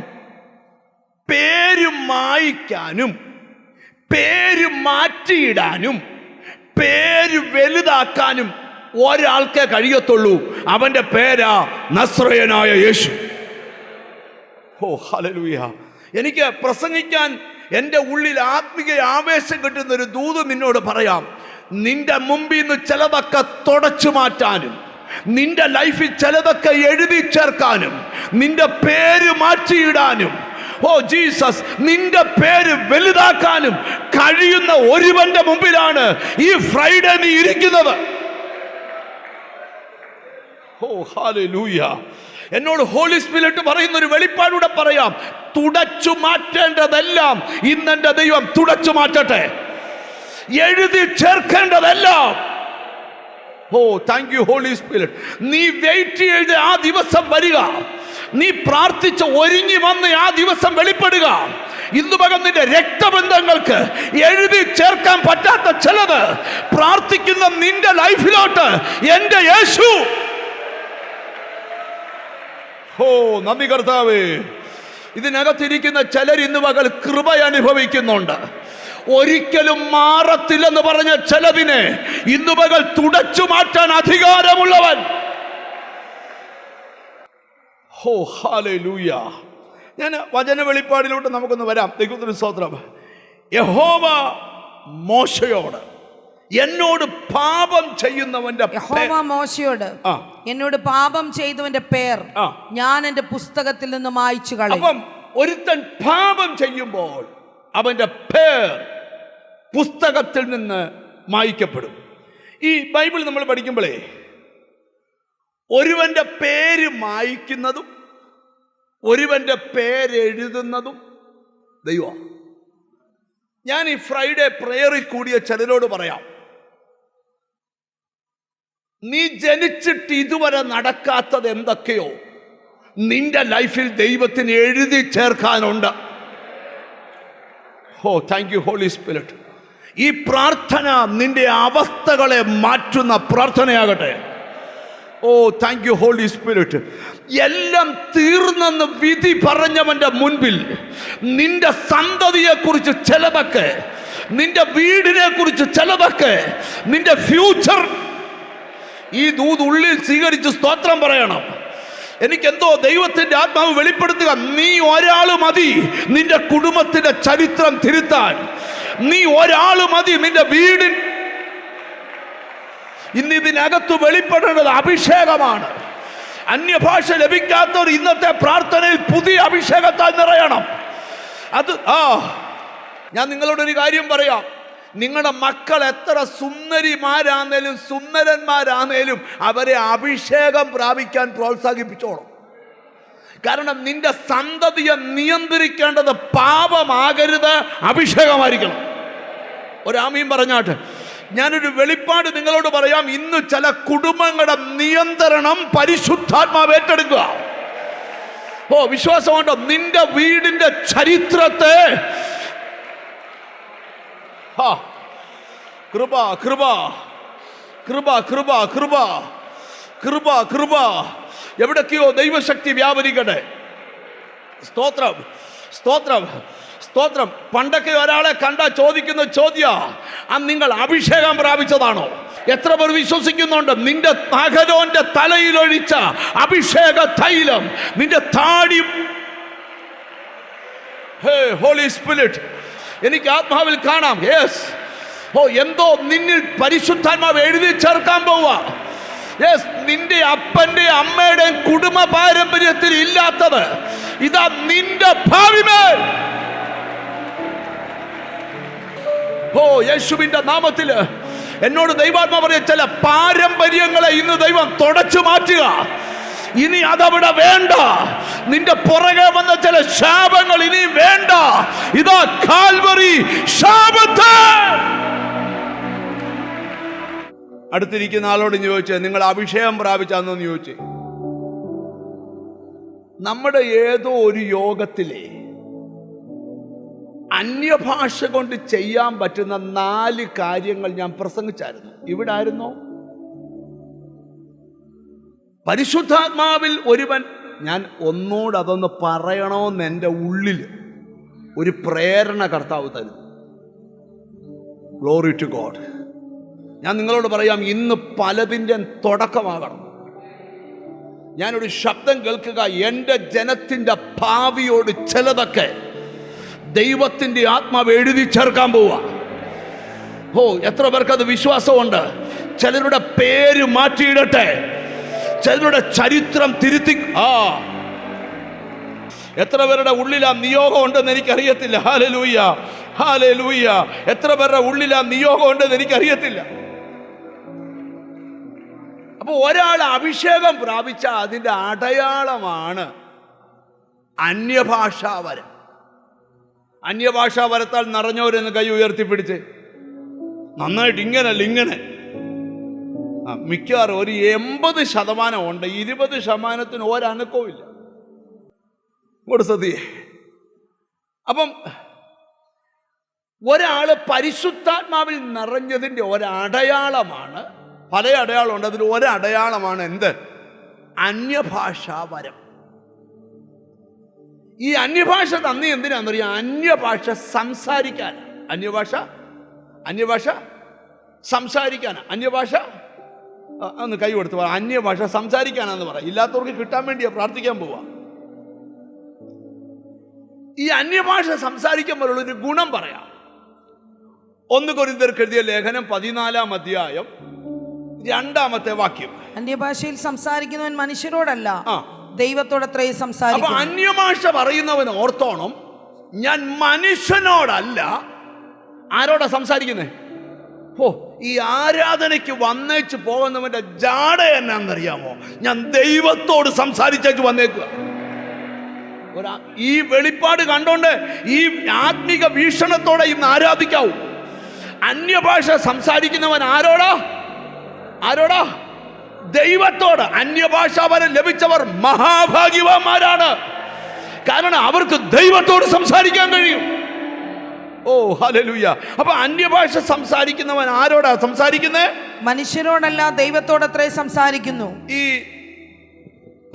പേര് മായ്ക്കാനും പേര് മാറ്റിയിടാനും പേര് വലുതാക്കാനും ഒരാൾക്കേ കഴിയത്തുള്ളൂ. അവന്റെ പേരാ നസ്രയനായ യേശു. ഓ ഹല്ലേലൂയ. എനിക്ക് പ്രസംഗിക്കാൻ എൻ്റെ ഉള്ളിൽ ആത്മീയ ആവേശം കിട്ടുന്ന ഒരു ദൂത് നിന്നോട് പറയാം. നിന്റെ മുമ്പിൽ നിന്ന് ചിലതൊക്കെ തുടച്ചു മാറ്റാനും നിന്റെ ലൈഫിൽ ചിലതൊക്കെ എഴുതി ചേർക്കാനും നിന്റെ പേര് മാറ്റിയിടാനും, ഓ ജീസസ്, നിന്റെ പേര് വലുതാക്കാനും കഴിയുന്ന ഒരുവന്റെ മുമ്പിലാണ് ഈ ഫ്രൈഡേ നീ ഇരിക്കുന്നത്. ഓ ഹല്ലേലൂയ. എന്നോട് ഹോളി സ്പിരിറ്റ് പറയുന്ന ഒരു വെളിപ്പാടൂടെ പറയാം. തുടച്ചു മാറ്റേണ്ടതെല്ലാം ഇന്നെന്റെ ദൈവം തുടച്ചു മാറ്റട്ടെ. എഴുതി ചേർക്കേണ്ടതെല്ലാം. ഓ താങ്ക് യു ഹോളി സ്പിരിറ്റ്. നീ വെയിറ്റ് ചെയ്ത് ആ ദിവസം വരിക. നീ പ്രാർത്ഥിച്ച് ഒരുങ്ങി വന്ന് ആ ദിവസം വെളിപ്പെടുക. ഇന്ന് പകൽ നിന്റെ രക്തബന്ധങ്ങൾക്ക് എഴുതി ചേർക്കാൻ പറ്റാത്ത ചിലത് പ്രാർത്ഥിക്കുന്ന നിന്റെ ലൈഫിലോട്ട് എൻ്റെ യേശു. ഓ നന്ദി കർത്താവേ. ഇതിനകത്തിരിക്കുന്ന ചിലർ ഇന്ന് പകൽ കൃപ അനുഭവിക്കുന്നുണ്ട്. ഒരിക്കലും മാറത്തില്ലെന്ന് പറഞ്ഞ ചിലതിനെ ഇന്നു പകൽ തുടച്ചു മാറ്റാൻ അധികാരമുള്ളവൻ. ഹോ ഹല്ലേലൂയ. ഞാൻ വചന വെളിപ്പാടിലോട്ട് നമുക്കൊന്ന് വരാം. ദൈവത്തിന് സ്തോത്രം. യഹോവ മോശയോട് എന്നോട് പാപം ചെയ്യുന്നവന്റെ എന്നോട് പാപം ചെയ്തവന്റെ പേർ ഞാൻ എന്റെ പുസ്തകത്തിൽ നിന്ന് മായ്ച്ചു കളയും. അപ്പം ഒരുത്തൻ പാപം ചെയ്യുമ്പോൾ അവന്റെ പേർ പുസ്തകത്തിൽ നിന്ന് മായ്ക്കപ്പെടും. ഈ ബൈബിൾ നമ്മൾ പഠിക്കുമ്പോഴേ ഒരുവന്റെ പേര് മായ്ക്കുന്നതും ഒരുവന്റെ പേരെഴുതുന്നതും ദൈവം. ഞാൻ ഈ ഫ്രൈഡേ പ്രേയറിൽ കൂടിയ ചിലരോട് പറയാം, നീ ജനിച്ചിട്ട് ഇതുവരെ നടക്കാത്തത് എന്തൊക്കെയോ നിന്റെ ലൈഫിൽ ദൈവത്തിന് എഴുതി ചേർക്കാനുണ്ട്. ഓ താങ്ക് യു ഹോളി സ്പിരിറ്റ്. ഈ പ്രാർത്ഥന നിന്റെ അവസ്ഥകളെ മാറ്റുന്ന പ്രാർത്ഥനയാകട്ടെ. ഓ താങ്ക് യു ഹോളി സ്പിരിറ്റ്. എല്ലാം തീർന്നെന്ന് വിധി പറഞ്ഞവന്റെ മുൻപിൽ നിന്റെ സന്തതിയെ കുറിച്ച് ചിലതൊക്കെ, നിന്റെ വീടിനെ കുറിച്ച് ചിലതൊക്കെ, നിന്റെ ഫ്യൂച്ചർ, ഈ ദൂത് ഉള്ളിൽ സ്വീകരിച്ച് സ്തോത്രം പറയണം. എനിക്കെന്തോ ദൈവത്തിന്റെ ആത്മാവ് വെളിപ്പെടുത്തുക. നീ ഒരാൾ മതി നിന്റെ കുടുംബത്തിന്റെ ചരിത്രം തിരുത്താൻ. നീ ഒരാൾ മതി നിന്റെ വീടിൻ. ഇന്ന് ഇതിനകത്ത് വെളിപ്പെടേണ്ടത് അഭിഷേകമാണ്. അന്യഭാഷ ലഭിക്കാത്തവർ ഇന്നത്തെ പ്രാർത്ഥനയിൽ പുതിയ അഭിഷേകത്താൽ നിറയണം. അത് ഞാൻ നിങ്ങളോടൊരു കാര്യം പറയാം. നിങ്ങളുടെ മക്കൾ എത്ര സുന്ദരിമാരാന്നേലും സുന്ദരന്മാരാന്നേലും അവരെ അഭിഷേകം പ്രാപിക്കാൻ പ്രോത്സാഹിപ്പിച്ചോളും. കാരണം നിന്റെ സന്തതിയെ നിയന്ത്രിക്കേണ്ടത് പാപമാകരുത്, അഭിഷേകമായിരിക്കണം. ഒരാമീൻ പറഞ്ഞാട്ട്. ഞാനൊരു വെളിപ്പാട് നിങ്ങളോട് പറയാം. ഇന്ന് ചില കുടുംബങ്ങളുടെ നിയന്ത്രണം പരിശുദ്ധാത്മാവ് ഏറ്റെടുക്കുക. വിശ്വാസമുണ്ടോ? നിന്റെ വീടിന്റെ ചരിത്രത്തെ കൃപ കൃപ കൃപ കൃപ കൃപ കൃപ കൃപ എവിടൊക്കെയോ ദൈവശക്തി വ്യാപരിക്കട്ടെ. സ്തോത്രം സ്തോത്രം സ്തോത്രം. പണ്ടൊക്കെ ഒരാളെ കണ്ടാ ചോദിക്കുന്ന ചോദ്യം, നിങ്ങൾ അഭിഷേകം പ്രാപിച്ചതാണോ? എത്ര പേർ വിശ്വസിക്കുന്നുണ്ട് നിന്റെ അഹരോന്റെ തലയിലൊഴിച്ച അഭിഷേക തൈലം നിന്റെ താടി? ഹോളി സ്പിരിറ്റ് എനിക്ക് ആത്മാവിൽ കാണാം. യെസ്, എന്തോ നിന്നിൽ പരിശുദ്ധാത്മാവ് എഴുതി ചേർക്കാൻ പോവാ. യെസ്, നിന്റെ അപ്പന്റെ അമ്മയുടെ കുടുംബ പാരമ്പര്യത്തിൽ ഇല്ലാത്തത് ഇതാ നിന്റെ ഭാവിമേൽ. യേശുവിന്റെ നാമത്തിൽ എന്നോട് ദൈവാത്മാ പറയാ, ചില പാരമ്പര്യങ്ങളെ ഇന്ന് ദൈവം തുടച്ചു മാറ്റുക. ഇനി അതവിടെ വേണ്ട. നിന്റെ പുറകെ വന്ന ചില ശാപങ്ങൾ ഇനി വേണ്ട. ഇതാ കാൽവറി ശാപത്തെ. അടുത്തിരിക്കുന്ന ആളോട് ചോദിച്ചേ, നിങ്ങൾ അഭിഷേകം പ്രാപിച്ചാന്ന് ചോദിച്ചേ. നമ്മുടെ ഏതോ ഒരു യോഗത്തിലെ അന്യഭാഷ കൊണ്ട് ചെയ്യാൻ പറ്റുന്ന 4 കാര്യങ്ങൾ ഞാൻ പ്രസംഗിച്ചായിരുന്നു. ഇവിടെ ആയിരുന്നോ? പരിശുദ്ധാത്മാവിൽ ഒരുവൻ, ഞാൻ ഒന്നുകൂടെ അതൊന്ന് പറയണമെന്ന് എൻ്റെ ഉള്ളിൽ ഒരു പ്രേരണ കർത്താവ് തരും. Glory to God. ഞാൻ നിങ്ങളോട് പറയാം, ഇന്ന് പലതിൻ്റെ തുടക്കമാകണം. ഞാനൊരു ശബ്ദം കേൾക്കുക, എൻ്റെ ജനത്തിൻ്റെ ഭാവിയോട് ചിലതൊക്കെ ദൈവത്തിൻ്റെ ആത്മാവ് എഴുതി ചേർക്കാൻ പോവുക. എത്ര പേർക്കത് വിശ്വാസമുണ്ട്? ചിലരുടെ പേര് മാറ്റിയിടട്ടെ, ചിലരുടെ ചരിത്രം തിരുത്തി. എത്ര പേരുടെ ഉള്ളിൽ ആ നിയോഗം ഉണ്ടെന്ന് എനിക്കറിയത്തില്ല. Hallelujah hallelujah. എത്ര പേരുടെ ഉള്ളിൽ ആ നിയോഗം ഉണ്ടെന്ന് എനിക്കറിയത്തില്ല. അപ്പൊ ഒരാൾ അഭിഷേകം പ്രാപിച്ച അതിൻ്റെ അടയാളമാണ് അന്യഭാഷാവരം. അന്യഭാഷാവരത്താൽ നിറഞ്ഞവരെന്ന് കൈ ഉയർത്തിപ്പിടിച്ച് നന്നായിട്ട് ഇങ്ങനല്ല ഇങ്ങനെ. മിക്കവാറും ഒരു 80% ഉണ്ട്, 20% ഒരനക്കവും ഇല്ല. കൊടുത്തതിയെ. അപ്പം ഒരാള് പരിശുദ്ധാത്മാവിൽ നിറഞ്ഞതിൻ്റെ ഒരടയാളമാണ്, പല അടയാളമുണ്ട്, അതിൽ ഒരടയാളമാണ് എന്ത്? അന്യഭാഷാവരം. ഈ അന്യഭാഷ തന്നെ എന്തിനാണെന്നറിയാം? അന്യഭാഷ സംസാരിക്കാൻ. അന്യഭാഷ സംസാരിക്കാനാ. അന്യഭാഷ ഒന്ന് കൈ കൊടുത്ത് പറ. അന്യഭാഷ സംസാരിക്കാനാന്ന് പറ. ഇല്ലാത്തവർക്ക് കിട്ടാൻ വേണ്ടിയാ പ്രാർത്ഥിക്കാൻ പോവാ. ഈ അന്യഭാഷ സംസാരിക്കുമ്പോഴുള്ള ഒരു ഗുണം പറയാം. 1 കൊരിന്ത്യർക്ക് എഴുതിയ ലേഖനം 14-ാം അധ്യായം 2-ാമത്തെ വാക്യം. അന്യഭാഷയിൽ സംസാരിക്കുന്നവൻ മനുഷ്യരോടല്ല, ദൈവത്തോടത്രേ സംസാരിക്കും. അപ്പൊ അന്യഭാഷ പറയുന്നവൻ ഓർത്തോണം, ഞാൻ മനുഷ്യനോടല്ല. ആരോടാ സംസാരിക്കുന്നേ? ഈ ആരാധനയ്ക്ക് വന്നേച്ച് പോകുന്നവന്റെ ജാട എന്നാന്നറിയാമോ? ഞാൻ ദൈവത്തോട് സംസാരിച്ചേക്ക് വന്നേക്കുക. ഈ വെളിപ്പാട് കണ്ടോണ്ട് ഈ ആത്മീക വീക്ഷണത്തോടെ ഇന്ന് ആരാധിക്കാവൂ. അന്യഭാഷ സംസാരിക്കുന്നവൻ ആരോടാ? ദൈവത്തോട്. അന്യഭാഷാവരം ലഭിച്ചവർ മഹാഭാഗ്യവാന്മാരാണ്. കാരണം അവർക്ക് ദൈവത്തോട് സംസാരിക്കാൻ കഴിയും. ഹല്ലേലൂയ. അപ്പൊ അന്യഭാഷ സംസാരിക്കുന്നവൻ ആരോടാ സംസാരിക്കുന്നത്? മനുഷ്യരോടല്ല, ദൈവത്തോടത്രേ സംസാരിക്കുന്നു. ഈ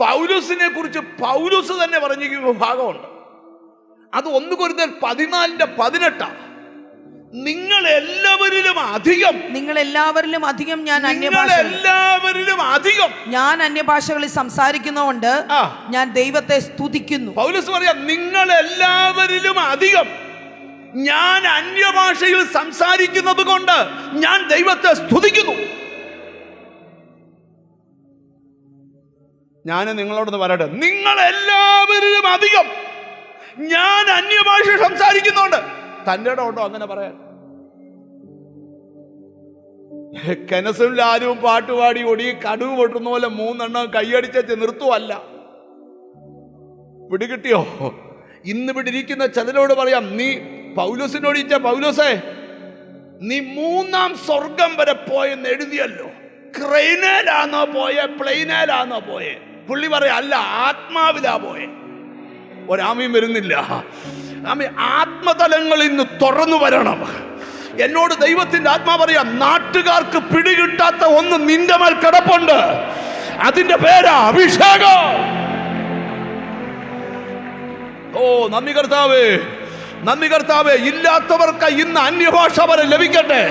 പൗലോസിനെ കുറിച്ച് പൗലോസ് തന്നെ പറഞ്ഞിരിക്കുന്ന ഭാഗമുണ്ട്. അത് 1 കൊരിന്ത്യർ 14-18. നിങ്ങൾ എല്ലാവരിലും അധികം ഞാൻ അന്യഭാഷകളിൽ സംസാരിക്കുന്നതുകൊണ്ട് ഞാൻ ദൈവത്തെ സ്തുതിക്കുന്നു. പൗലോസ് പറയാം, നിങ്ങൾ എല്ലാവരിലും അധികം ഞാൻ അന്യഭാഷയിൽ സംസാരിക്കുന്നത് കൊണ്ട് ഞാൻ ദൈവത്തെ സ്തുതിക്കുന്നു. ഞാൻ നിങ്ങളോടൊന്ന് പറയട്ടെ, നിങ്ങൾ എല്ലാവരിലും അധികം ഞാൻ അന്യഭാഷ സംസാരിക്കുന്നുണ്ട്. തൻ്റെ ഇടം ഉണ്ടോ അങ്ങനെ പറയാൻ? കെനസും ലാലും പാട്ടുപാടി ഒടി കടുവ് പൊട്ടുന്ന പോലെ 3 എണ്ണം കൈയടിച്ച് നിർത്തുവല്ല. പിടികിട്ടിയോ? ഇന്ന് ഇവിടെ ഇരിക്കുന്ന ചിലരോട് പറയാം, നീ പൗലോസിനോട് ചോദിച്ച, പൗലോസേ നീ 3-ാം സ്വർഗം വരെ പോയെന്ന് എഴുതിയല്ലോ, ക്രെയിനേലാണോ പോയെ പ്ലെയിനേലാണോ പോയെ? പുള്ളി പറയാ അല്ല, ആത്മാവിലാ പോയെ. ഒരാമയും വരുന്നില്ല. ആത്മതലങ്ങളിൽ നിന്ന് തുറന്നു വരണം. എന്നോട് ദൈവത്തിന്റെ ആത്മാ പറയാം, നാട്ടുകാർക്ക് പിടികിട്ടാത്ത ഒന്ന് നിന്റെ മേൽ കിടപ്പുണ്ട്. അതിന്റെ പേരാ അഭിഷേകം. ഓ നന്ദി കർത്താവേ, നന്ദി കർത്താവേ. ഇല്ലാത്തവർക്ക് ഇന്ന് അന്യഭാഷ വരെ ലഭിക്കട്ടെ.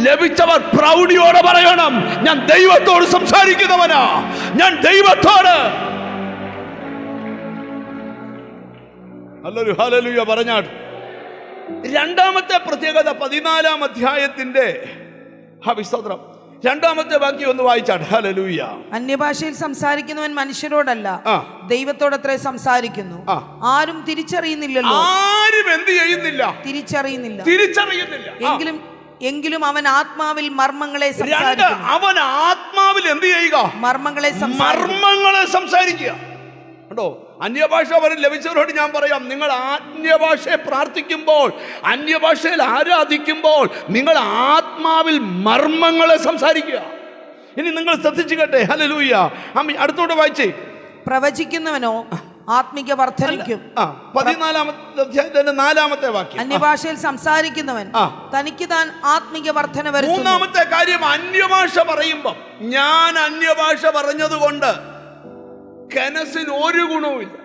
ലഭിച്ചവർ പ്രൗഢിയോടെ പറയണം, ഞാൻ ദൈവത്തോട് സംസാരിക്കുന്നവനാ, ഞാൻ ദൈവത്തോട്. നല്ലൊരു ഹല്ലേലൂയ പറഞ്ഞാട്ട്. രണ്ടാമത്തെ പ്രത്യേകത 14-ാം അധ്യായത്തിന്റെ സ്തോത്രം 2-ാമത്തെ വാക്യം ഒന്ന് വായിച്ചാട്ട്. ഹല്ലേലൂയ. അന്യഭാഷയിൽ സംസാരിക്കുന്നവൻ മനുഷ്യരോടല്ല, ദൈവത്തോടത്രേ സംസാരിക്കുന്നു. ആരും തിരിച്ചറിയുന്നില്ലല്ലോ. ആരും എന്ത് ചെയ്യുന്നില്ല? തിരിച്ചറിയുന്നില്ല. എങ്കിലും അവൻ ആത്മാവിൽ മർമ്മങ്ങളെ സംസാരിക്കുന്നു. അവൻ ആത്മാവിൽ എന്ത് ചെയ്യുക? മർമ്മങ്ങളെ സംസാരിക്കുക. കേട്ടോ, അന്യഭാഷ വരെ ലഭിച്ചവരോട് ഞാൻ പറയാം, നിങ്ങൾ അന്യഭാഷയെ പ്രാർത്ഥിക്കുമ്പോൾ, അന്യഭാഷയിൽ ആരാധിക്കുമ്പോൾ നിങ്ങൾ ആത്മാവിൽ മർമ്മങ്ങളെ സംസാരിക്കുക. ഇനി നിങ്ങൾ ശ്രദ്ധിച്ചു കേട്ടെ. ഹല്ലേലൂയ. അടുത്തോട്ട് വായിച്ചേ. പ്രവചിക്കുന്നവനോ ആത്മിക വർധനയ്ക്കും. 14-ാമത്തെ അധ്യായത്തിന്റെ 4-ാമത്തെ വാക്യം. അന്യഭാഷയിൽ സംസാരിക്കുന്നവൻ തനിക്ക് താൻ ആത്മിക വർധന വരുത്തുന്നു. 3-ാമത്തെ കാര്യം, അന്യഭാഷ പറയുമ്പം ഞാൻ അന്യഭാഷ പറഞ്ഞതുകൊണ്ട് കെനസിന് ഒരു ഗുണവുമില്ല.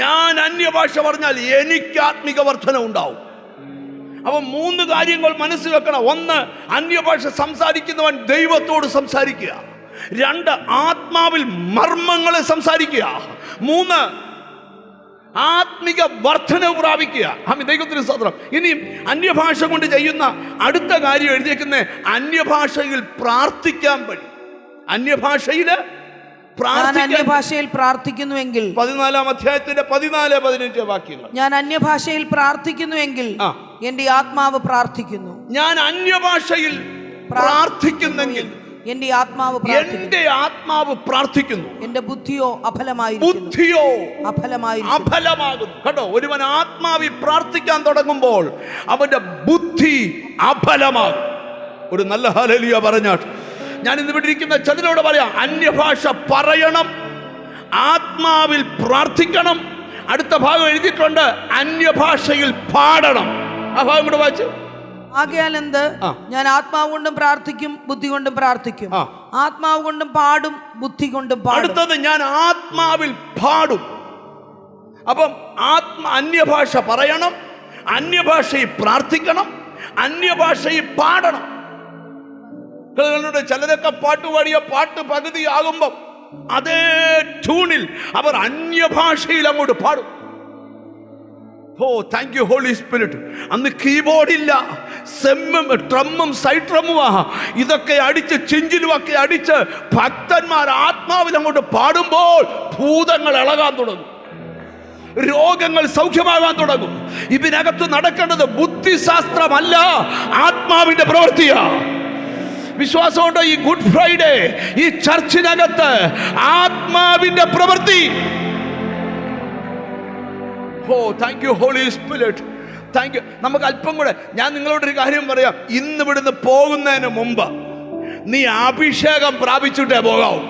ഞാൻ അന്യഭാഷ പറഞ്ഞാൽ എനിക്ക് ആത്മിക വർധന ഉണ്ടാവും. അപ്പൊ 3 കാര്യങ്ങൾ മനസ്സിൽ വെക്കണം. 1, അന്യഭാഷ സംസാരിക്കുന്നവൻ ദൈവത്തോട് സംസാരിക്കുക. 2, ആത്മാവിൽ മർമ്മങ്ങളെ സംസാരിക്കുക. 3, ആത്മിക വർധനവ് പ്രാപിക്കുക. ദൈവത്തിന് സ്തോത്രം. ഇനി അന്യഭാഷ കൊണ്ട് ചെയ്യുന്ന അടുത്ത കാര്യം എഴുതിയേക്കുന്ന അന്യഭാഷയിൽ പ്രാർത്ഥിക്കാൻ പറ്റും. അന്യഭാഷയില് അന്യഭാഷയിൽ പ്രാർത്ഥിക്കുന്നുവെങ്കിൽ 14-ാം അധ്യായത്തിന്റെ 14-15 വാക്യങ്ങൾ. ഞാൻ അന്യഭാഷയിൽ പ്രാർത്ഥിക്കുന്നുവെങ്കിൽ എന്റെ ആത്മാവ് പ്രാർത്ഥിക്കുന്നു. ഞാൻ അന്യഭാഷയിൽ പ്രാർത്ഥിക്കുന്നെങ്കിൽ എന്റെ ആത്മാവ് പ്രാർത്ഥിക്കുന്നു. എന്റെ ബുദ്ധിയോ അഫലമാകുന്നു. കേട്ടോ, ഒരുവൻ ആത്മാവിൽ പ്രാർത്ഥിക്കാൻ തുടങ്ങുമ്പോൾ അവന്റെ ബുദ്ധി അഫലമാകും. ഒരു നല്ല ഹല്ലേലൂയ പറഞ്ഞാട്ട്. ഞാൻ ഇന്ന് ഇവിടെ ഇരിക്കുന്ന ചിലരോട് പറയാം, അന്യഭാഷ പറയണം, ആത്മാവിൽ പ്രാർത്ഥിക്കണം. അടുത്ത ഭാഗം എഴുതിയിട്ടുണ്ട്, അന്യഭാഷയിൽ പാടണം. ആ ഭാഗം കൂടെ വായിച്ചു. ആകയാൽ എന്ത്? ഞാൻ ആത്മാവ് കൊണ്ടും പ്രാർത്ഥിക്കും, ബുദ്ധി കൊണ്ടും പ്രാർത്ഥിക്കും. ആത്മാവ് കൊണ്ടും പാടും, ബുദ്ധി കൊണ്ടും പാടും. അടുത്തത്, ഞാൻ ആത്മാവിൽ പാടും. അപ്പം അന്യഭാഷ പറയണം, അന്യഭാഷയിൽ പ്രാർത്ഥിക്കണം, അന്യഭാഷയിൽ പാടണം. ചിലരൊക്കെ പാട്ട് പാടിയ പാട്ട് പകുതിയാകുമ്പം അതേ ട്യൂണിൽ അവർ അന്യഭാഷയിൽ അങ്ങോട്ട് പാടും. ഓ താങ്ക് യു ഹോളി സ്പിരിറ്റ്. അന്ന് കീബോർഡില്ല, ട്രമ്മും സൈഡ് ട്രമ്മുമാ. ഇതൊക്കെ അടിച്ച് ചിഞ്ചിലുമൊക്കെ അടിച്ച് ഭക്തന്മാർ ആത്മാവിൽ അങ്ങോട്ട് പാടുമ്പോൾ ഭൂതങ്ങൾ ഇളകാൻ തുടങ്ങും, രോഗങ്ങൾ സൗഖ്യമാകാൻ തുടങ്ങും. ഇതിനകത്ത് നടക്കേണ്ടത് ബുദ്ധിശാസ്ത്രമല്ല, ആത്മാവിന്റെ പ്രവൃത്തിയാ. വിശ്വാസമുണ്ടോ? ഈ ഗുഡ് ഫ്രൈഡേ ഈ ചർച്ചിനകത്ത് ആത്മാവിന്റെ പ്രവൃത്തി. Oh thank you Holy Spirit, thank you. നമുക്ക് അല്പം കൂടെ, ഞാൻ നിങ്ങളോടൊരു കാര്യം പറയാം. ഇന്ന് ഇവിടുന്ന് പോകുന്നതിന് മുമ്പ് നീ അഭിഷേകം പ്രാപിച്ചിട്ടേ പോകാവൂ.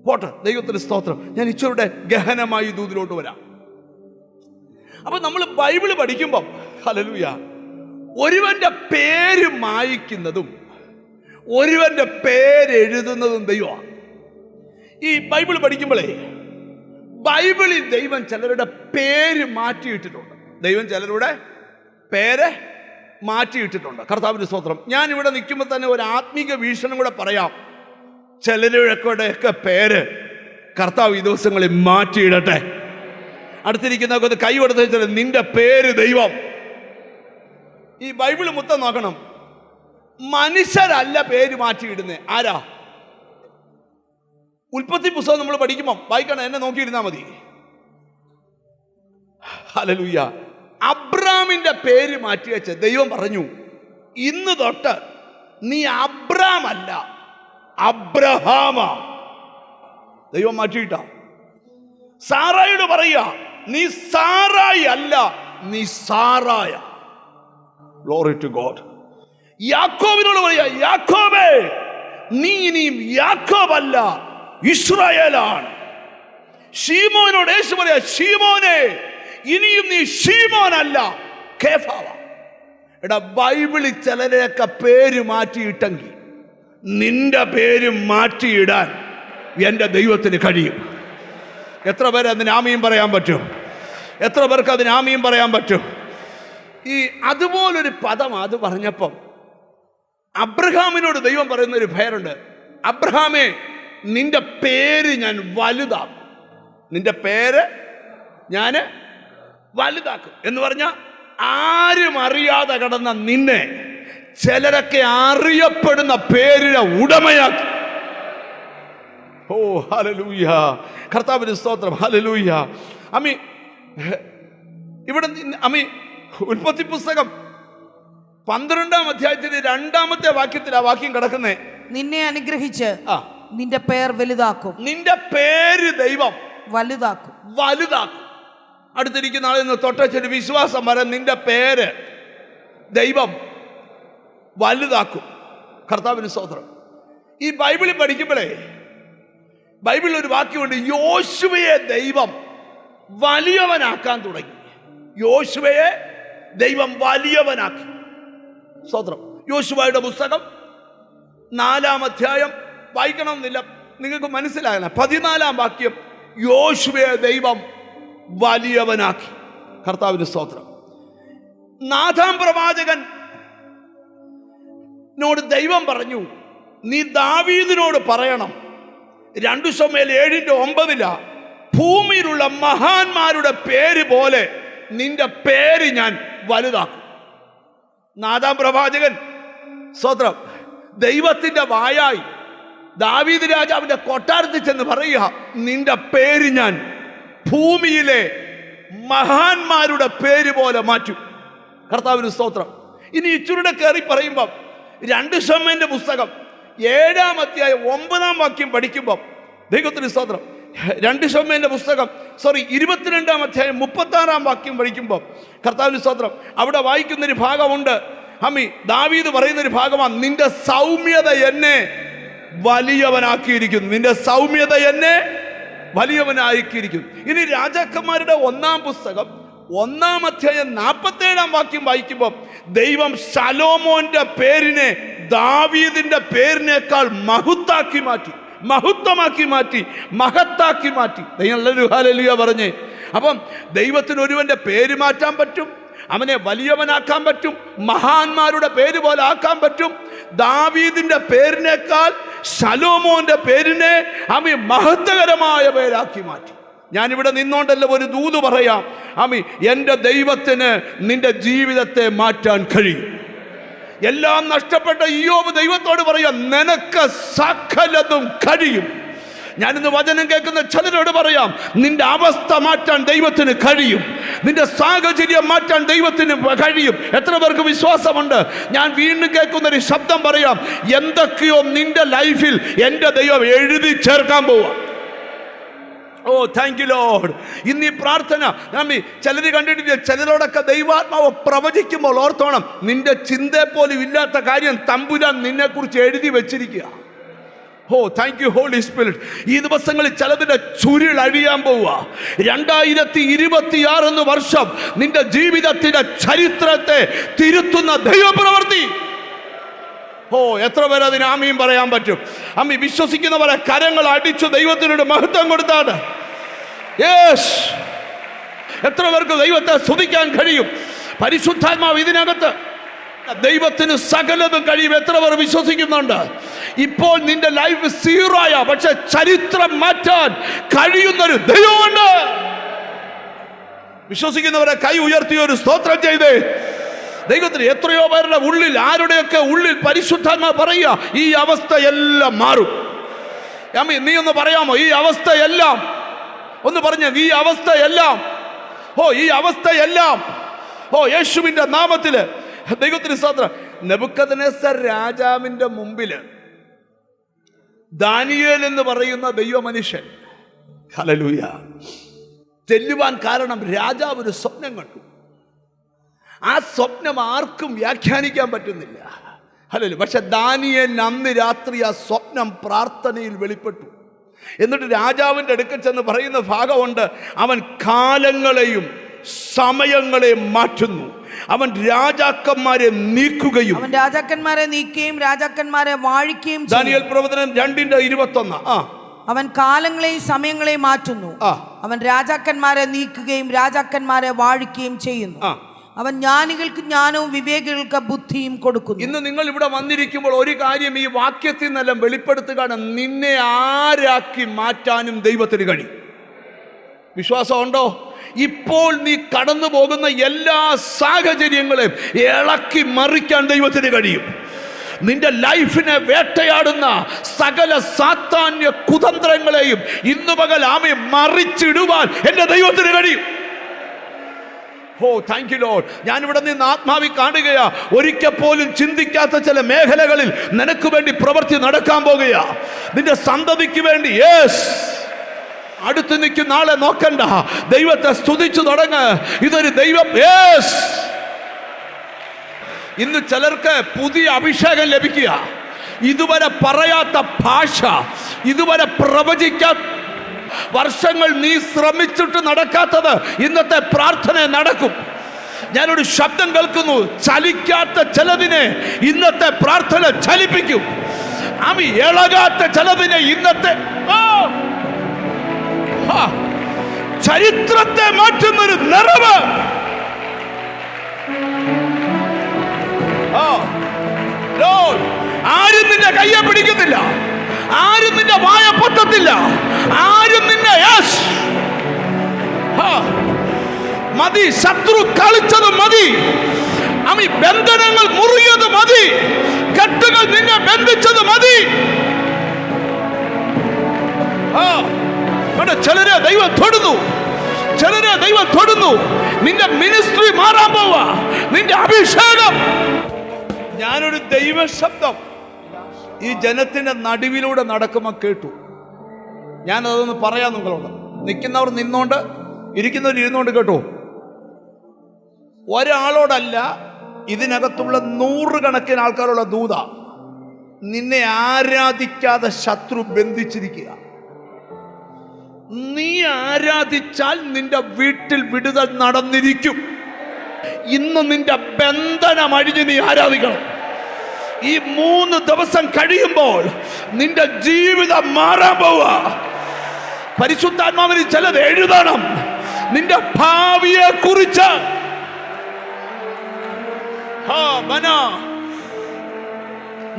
പോട്ടെ, ദൈവത്തിന് സ്തോത്രം. ഞാൻ ഇച്ചോരുടെ ഗഹനമായി ദൂതിലോട്ട് വരാം. അപ്പൊ നമ്മൾ ബൈബിള് പഠിക്കുമ്പം ഹല്ലേലൂയ, ഒരുവന്റെ പേര് മായ്ക്കുന്നതും ഒരുവന്റെ പേരെഴുതുന്നതും ദൈവമാണ്. ഈ ബൈബിൾ പഠിക്കുമ്പോഴേ ബൈബിളിൽ ദൈവം ചിലരുടെ പേര് മാറ്റിയിട്ടിട്ടുണ്ട്. ദൈവം ചിലരുടെ പേര് മാറ്റിയിട്ടിട്ടുണ്ട്. കർത്താവിന്റെ സ്തോത്രം. ഞാൻ ഇവിടെ നിൽക്കുമ്പോൾ തന്നെ ഒരു ആത്മീക വീക്ഷണം കൂടെ പറയാം. ചിലരുടെയൊക്കെ പേര് കർത്താവ് ഈ ദിവസങ്ങളിൽ മാറ്റിയിടട്ടെ. അടുത്തിരിക്കുന്നവർക്ക് കൈ കൊടുത്ത് വെച്ചാൽ നിന്റെ പേര് ദൈവം. ഈ ബൈബിള് മൊത്തം നോക്കണം, മനുഷ്യരല്ല പേര് മാറ്റിയിടുന്നേ. ആരാ? ഉൽപ്പത്തി പുസ്തകം നമ്മൾ പഠിക്കുമ്പോൾ വായിക്കണം, എന്നെ നോക്കിയിരുന്നാൽ മതി. ഹല്ലേലൂയ. അബ്രാമിന്റെ പേര് മാറ്റി വെച്ച് ദൈവം പറഞ്ഞു, ഇന്ന് തൊട്ട് നീ അബ്രാം അല്ല, അബ്രഹാമാ. ദൈവം മാറ്റിയിട്ട. സാറായോട് പറയുക, നീ സാറായി അല്ല, നീ സാറായ. Glory to God. യാക്കോബിനോട് പറയുക, യാക്കോബേ, നീ ഇനിയും യാക്കോബ് അല്ല, ഇസ്രായേലാണ്. ശീമോനോട് യേശു പറയാ, ശീമോനെ, ഇനിയും നീ ശീമോനല്ല, കേഫാവാ. എടാ, ബൈബിളിൽ ചിലരെയൊക്കെ പേര് മാറ്റിയിട്ടെങ്കിൽ നിന്റെ പേര് മാറ്റിയിടാൻ എൻ്റെ ദൈവത്തിന് കഴിയും. എത്ര പേര് അതിന് ആമീൻ പറയാൻ പറ്റും? എത്ര പേർക്ക് അതിന് ആമീൻ പറയാൻ പറ്റും? ഈ അതുപോലൊരു പദം അത് പറഞ്ഞപ്പം അബ്രഹാമിനോട് ദൈവം പറയുന്നൊരു പേരുണ്ട്. അബ്രഹാമേ, നിന്റെ പേര് ഞാൻ വലുതാക്കും. നിന്റെ പേര് ഞാൻ വലുതാക്കും എന്ന് പറഞ്ഞാൽ ആരും അറിയാതെ കിടന്ന നിന്നെ ചിലരൊക്കെ അറിയപ്പെടുന്ന പേരിനെ ഉടമയാക്കി. ഓ ഹല്ലേലൂയ, കർത്താവിന് സ്തോത്രം. ഹല്ലേലൂയ. അമ്മി ഇവിടെ അമ്മി ഉൽപ്പത്തി പുസ്തകം 12-ാം അധ്യായത്തിന്റെ 2-ാമത്തെ വാക്യത്തിൽ ആ വാക്യം കിടക്കുന്നേ, നിന്നെ അനുഗ്രഹിച്ച് നിന്റെ പേർ വലുതാക്കും. നിന്റെ പേര് ദൈവം വലുതാക്കും. വലുതാക്കും. അടുത്തിരിക്കുന്ന ആളിൽ നിന്ന് തൊട്ടൊരു വിശ്വാസം വരാൻ, നിന്റെ പേര് ദൈവം വലുതാക്കും. കർത്താവിന് സ്തോത്രം. ഈ ബൈബിളിൽ പഠിക്കുമ്പോഴേ ബൈബിളിൽ ഒരു വാക്യമുണ്ട്, യോശുവയെ ദൈവം വലിയവനാക്കാൻ തുടങ്ങി. യോശുവയെ ദൈവം വലിയവനാക്കി. സ്തോത്രം. യോശുവയുടെ പുസ്തകം 4-ാം അധ്യായം വായിക്കണമെന്നില്ല, നിങ്ങൾക്ക് മനസ്സിലാകണം. 14-ാം വാക്യം, യോശുവയെ ദൈവം വലിയവനാക്കി. കർത്താവിന് സ്തോത്രം. നാഥാം പ്രവാചകൻ നോട് ദൈവം പറഞ്ഞു, നീ ദാവീദിനോട് പറയണം, 2 ശമൂവേൽ 7:9 ഭൂമിയിലുള്ള മഹാന്മാരുടെ പേര് പോലെ നിന്റെ പേര് ഞാൻ വലുതാക്കും. നാഥാം പ്രവാചകൻ സ്തോത്രം ദൈവത്തിന്റെ വായായി ദാവീദ് രാജാവിന്റെ കൊട്ടാരത്തിൽ ചെന്ന് പറയുക, നിന്റെ പേര് ഞാൻ ഭൂമിയിലെ മഹാന്മാരുടെ പേര് പോലെ മാറ്റും. കർത്താവിന് സ്തോത്രം. ഇനി ഇച്ചുരുടെ കയറി പറയുമ്പം 2 ശമൂവേലിന്റെ പുസ്തകം 7-ാം അധ്യായം 9-ാം വാക്യം പഠിക്കുമ്പം ദൈവത്തിന് സ്തോത്രം. 2 ശമൂവേലിന്റെ പുസ്തകം 22-ാം അധ്യായം 36-ാം വാക്യം പഠിക്കുമ്പോൾ കർത്താവിന് സ്തോത്രം, അവിടെ വായിക്കുന്നൊരു ഭാഗമുണ്ട്. അമ്മി ദാവീദ് പറയുന്നൊരു ഭാഗമാണ്, നിന്റെ സൗമ്യത എന്നെ വലിയവനാക്കിയിരിക്കുന്നു. നിന്റെ സൗമ്യത എന്നെ വലിയവനാക്കിയിരിക്കുന്നു. ഇനി രാജാക്കന്മാരുടെ 1-ാം പുസ്തകം 1-ാം അധ്യായം 47-ാം വാക്യം വായിക്കുമ്പോൾ ദൈവം ശലോമോന്റെ പേരിനെ ദാവീദിന്റെ പേരിനേക്കാൾ മഹത്താക്കി മാറ്റി. മഹത്വമാക്കി മാറ്റി, മഹത്താക്കി മാറ്റി. ഹല്ലേലൂയ പറഞ്ഞേ. അപ്പം ദൈവത്തിന് ഒരുവന്റെ പേര് മാറ്റാൻ പറ്റും, അവനെ വലിയവനാക്കാൻ പറ്റും, മഹാന്മാരുടെ പേര് പോലെ ആക്കാൻ പറ്റും. ദാവീദിന്റെ പേരിനേക്കാൾ ശലോമോന്റെ പേരിനെ അമ്മി മഹത്വകരമായ പേരാക്കി മാറ്റി. ഞാനിവിടെ നിന്നോണ്ടല്ല ഒരു ദൂത് പറയാം. അമ്മി, എൻ്റെ ദൈവത്തിന് നിന്റെ ജീവിതത്തെ മാറ്റാൻ കഴിയും. എല്ലാം നഷ്ടപ്പെട്ട ഇയ്യോബ് ദൈവത്തോട് പറയാം, നിനക്ക് സകലതും കഴിയും. ഞാനിന്ന് വചനം കേൾക്കുന്ന ചിലരോട് പറയാം, നിന്റെ അവസ്ഥ മാറ്റാൻ ദൈവത്തിന് കഴിയും. നിന്റെ സാഹചര്യം മാറ്റാൻ ദൈവത്തിന് കഴിയും. എത്ര പേർക്ക് വിശ്വാസമുണ്ട്? ഞാൻ വീണ്ടും കേൾക്കുന്നൊരു ശബ്ദം പറയാം, എന്തൊക്കെയോ നിന്റെ ലൈഫിൽ എൻ്റെ ദൈവം എഴുതി ചേർക്കാൻ പോവാ. ഓ താങ്ക് യു ലോർഡ്. ഇന്ന് ഈ പ്രാർത്ഥന ചിലർ കണ്ടിട്ടില്ല. ചിലരോടൊക്കെ ദൈവാത്മാവ് പ്രവചിക്കുമ്പോൾ ഓർത്തോണം, നിന്റെ ചിന്തയെ പോലും ഇല്ലാത്ത കാര്യം തമ്പുരാൻ നിന്നെ കുറിച്ച് എഴുതി വെച്ചിരിക്കുക. ഓ താങ്ക് യു ഹോളി സ്പിരിറ്റ്. ഈ ദിവസങ്ങളിൽ ചിലതിന്റെ ചുരുൾ അഴിയാൻ പോവുക. 2026 എന്ന വർഷം നിന്റെ ജീവിതത്തിന്റെ ചരിത്രത്തെ തിരുത്തുന്ന ദൈവപ്രവൃത്തി. ഓ എത്ര പേര് അതിന് ആമീൻ പറയാൻ പറ്റും? അമ്മി വിശ്വസിക്കുന്നവരെ കരങ്ങൾ അടിച്ചു ദൈവത്തിനോട് മഹത്വം കൊടുത്താണ്. യെസ്, എത്ര പേർക്ക് ദൈവത്തെ സ്തുതിക്കാൻ കഴിയും? പരിശുദ്ധാത്മാവ് ഇതിനകത്ത്. ദൈവത്തിന് സകലതും കഴിയും. എത്ര പേർ വിശ്വസിക്കുന്നുണ്ട്? ഇപ്പോൾ നിന്റെ ലൈഫ് സീറോയ, പക്ഷെ ചരിത്രം മാറ്റാൻ കഴിയുന്നൊരു ദൈവമുണ്ട്. വിശ്വസിക്കുന്നവരെ കൈ ഉയർത്തി ഒരു സ്തോത്രം ചെയ്തേ. ദൈവത്തിന് എത്രയോ പേരുടെ ഉള്ളിൽ, ആരുടെയൊക്കെ ഉള്ളിൽ പരിശുദ്ധാത്മാവ് പറയുക, ഈ അവസ്ഥ എല്ലാം മാറും. നീ ഒന്ന് പറയാമോ ഈ അവസ്ഥയെല്ലാം? ഒന്ന് പറഞ്ഞ ഈ അവസ്ഥയെല്ലാം, ഈ അവസ്ഥയെല്ലാം യേശുവിന്റെ നാമത്തില് ദൈവത്തിന് സ്തോത്രം. നെബൂഖദ്നേസർ രാജാവിന്റെ മുമ്പില് ദാനിയേൽ എന്ന് പറയുന്ന ദൈവ മനുഷ്യൻ, ഹല്ലേലൂയ, ചെല്ലുവാൻ കാരണം രാജാവ് ഒരു സ്വപ്നം കണ്ടു. ആ സ്വപ്നം ആർക്കും വ്യാഖ്യാനിക്കാൻ പറ്റുന്നില്ല. ഹല്ലേലൂയ. പക്ഷെ ദാനിയേൽ അന്ന് രാത്രി ആ സ്വപ്നം പ്രാർത്ഥനയിൽ വെളിപ്പെട്ടു. എന്നിട്ട് രാജാവിൻ്റെ അടുക്കൽ ചെന്ന് പറയുന്ന ഭാഗമുണ്ട്, അവൻ കാലങ്ങളെയും സമയങ്ങളെയും മാറ്റുന്നു, അവൻ രാജാക്കന്മാരെ നീക്കുകയും രാജാക്കന്മാരെ വാഴിക്കുകയും. ദാനിയേൽ പ്രവചനം 2:21. അവൻ കാലങ്ങളെയും സമയങ്ങളെയും മാറ്റുന്നു, അവൻ രാജാക്കന്മാരെ നീക്കുകയും രാജാക്കന്മാരെ വാഴിക്കുകയും ചെയ്യുന്നു. അവൻ ജ്ഞാനികൾക്ക് ജ്ഞാനവും വിവേകികൾക്ക് ബുദ്ധിയും കൊടുക്കുന്നു. ഇന്ന് നിങ്ങൾ ഇവിടെ വന്നിരിക്കുമ്പോൾ ഒരു കാര്യം ഈ വാക്യത്തിൽ നിന്നെല്ലാം വെളിപ്പെടുത്തുകയാണ്, നിന്നെ ആരാക്കി മാറ്റാനും ദൈവത്തിന് കഴിയും. വിശ്വാസമുണ്ടോ? ഇപ്പോൾ നീ കടന്നു പോകുന്ന എല്ലാ സാഹചര്യങ്ങളെയും ഇളക്കി മറിക്കാൻ ദൈവത്തിന് കഴിയും. നിന്റെ ലൈഫിനെ വേട്ടയാടുന്ന സകല സാത്താന്യ കുതന്ത്രങ്ങളെയും ഇന്നു പകൽ ആമേ മറിച്ചിടുവാൻ എൻ്റെ ദൈവത്തിന് കഴിയും. Thank you Lord. ഞാനിവിടെ നിന്ന് ആത്മാവിൽ കാണുകയാ, ഒരിക്കൽ പോലും ചിന്തിക്കാത്ത ചില മേഖലകളിൽ നിനക്ക് വേണ്ടി പ്രവൃത്തി നടക്കാൻ പോകുകയാ. നിന്റെ സന്തതിക്ക് വേണ്ടി. യെസ്, അടുത്ത് നിൽക്കുന്ന ആളെ നോക്കണ്ട, ദൈവത്തെ സ്തുതിച്ചു തുടങ്ങ്. ഇതൊരു ദൈവം. യെസ്, ഇന്ന് ചിലർക്ക് പുതിയ അഭിഷേകം ലഭിക്കുക, ഇതുവരെ പറയാത്ത ഭാഷ, ഇതുവരെ പ്രവചിക്കാത്ത വർഷങ്ങൾ നീ ശ്രമിച്ചിട്ട് നടക്കാത്തത് ഇന്നത്തെ പ്രാർത്ഥന നടക്കും. ഞാനൊരു ശബ്ദം കേൾക്കുന്നു, ചലിക്കാത്ത ചിലതിനെ ഇന്നത്തെ പ്രാർത്ഥന ചലിപ്പിക്കും. ഇളകാത്ത ചിലതിനെ ഇന്നത്തെ ചരിത്രത്തെ മാറ്റുന്നൊരു നിറവ്. ആരും നിന്റെ കയ്യെ പിടിക്കത്തില്ല, ആരും നിന്റെ വായ പൊത്തത്തില്ല, ആരും നിന്നെ മതി. ശത്രു കളിച്ചത് മതി, ബന്ധനങ്ങൾ മുറിയത് മതി, കെട്ടുകൾ നിന്നെ ബന്ധിച്ചത് മതി. ചിലരെ ദൈവം തൊടുന്നു, ചിലരെ ദൈവം തൊടുന്നു. നിന്റെ മിനിസ്ട്രി മാറാൻ പോവാ, നിന്റെ അഭിഷേകം. ഞാനൊരു ദൈവ ശബ്ദം ഈ ജനത്തിന്റെ നടുവിലൂടെ നടക്കുമ്പോൾ കേട്ടു. ഞാനതൊന്ന് പറയാം നിങ്ങളോട്. നിൽക്കുന്നവർ നിന്നോണ്ട്, ഇരിക്കുന്നവർ ഇരുന്നോണ്ട് കേട്ടോ. ഒരാളോടല്ല, ഇതിനകത്തുള്ള 100 കണക്കിന് ആൾക്കാരുള്ള ദൂത. നിന്നെ ആരാധിക്കാതെ ശത്രു ബന്ധിച്ചിരിക്കുക. നീ ആരാധിച്ചാൽ നിന്റെ വീട്ടിൽ വിടുതൽ നടന്നിരിക്കും. ഇന്ന് നിന്റെ ബന്ധനം അഴിഞ്ഞ് നീ ആരാധിക്കണം. ഈ 3 ദിവസം കഴിയുമ്പോൾ നിന്റെ ജീവിതം മാറാൻ പോവാ. പരിശുദ്ധാത്മാവിന് ചിലത് എഴുതണം നിന്റെ ഭാവിയെ കുറിച്ച്.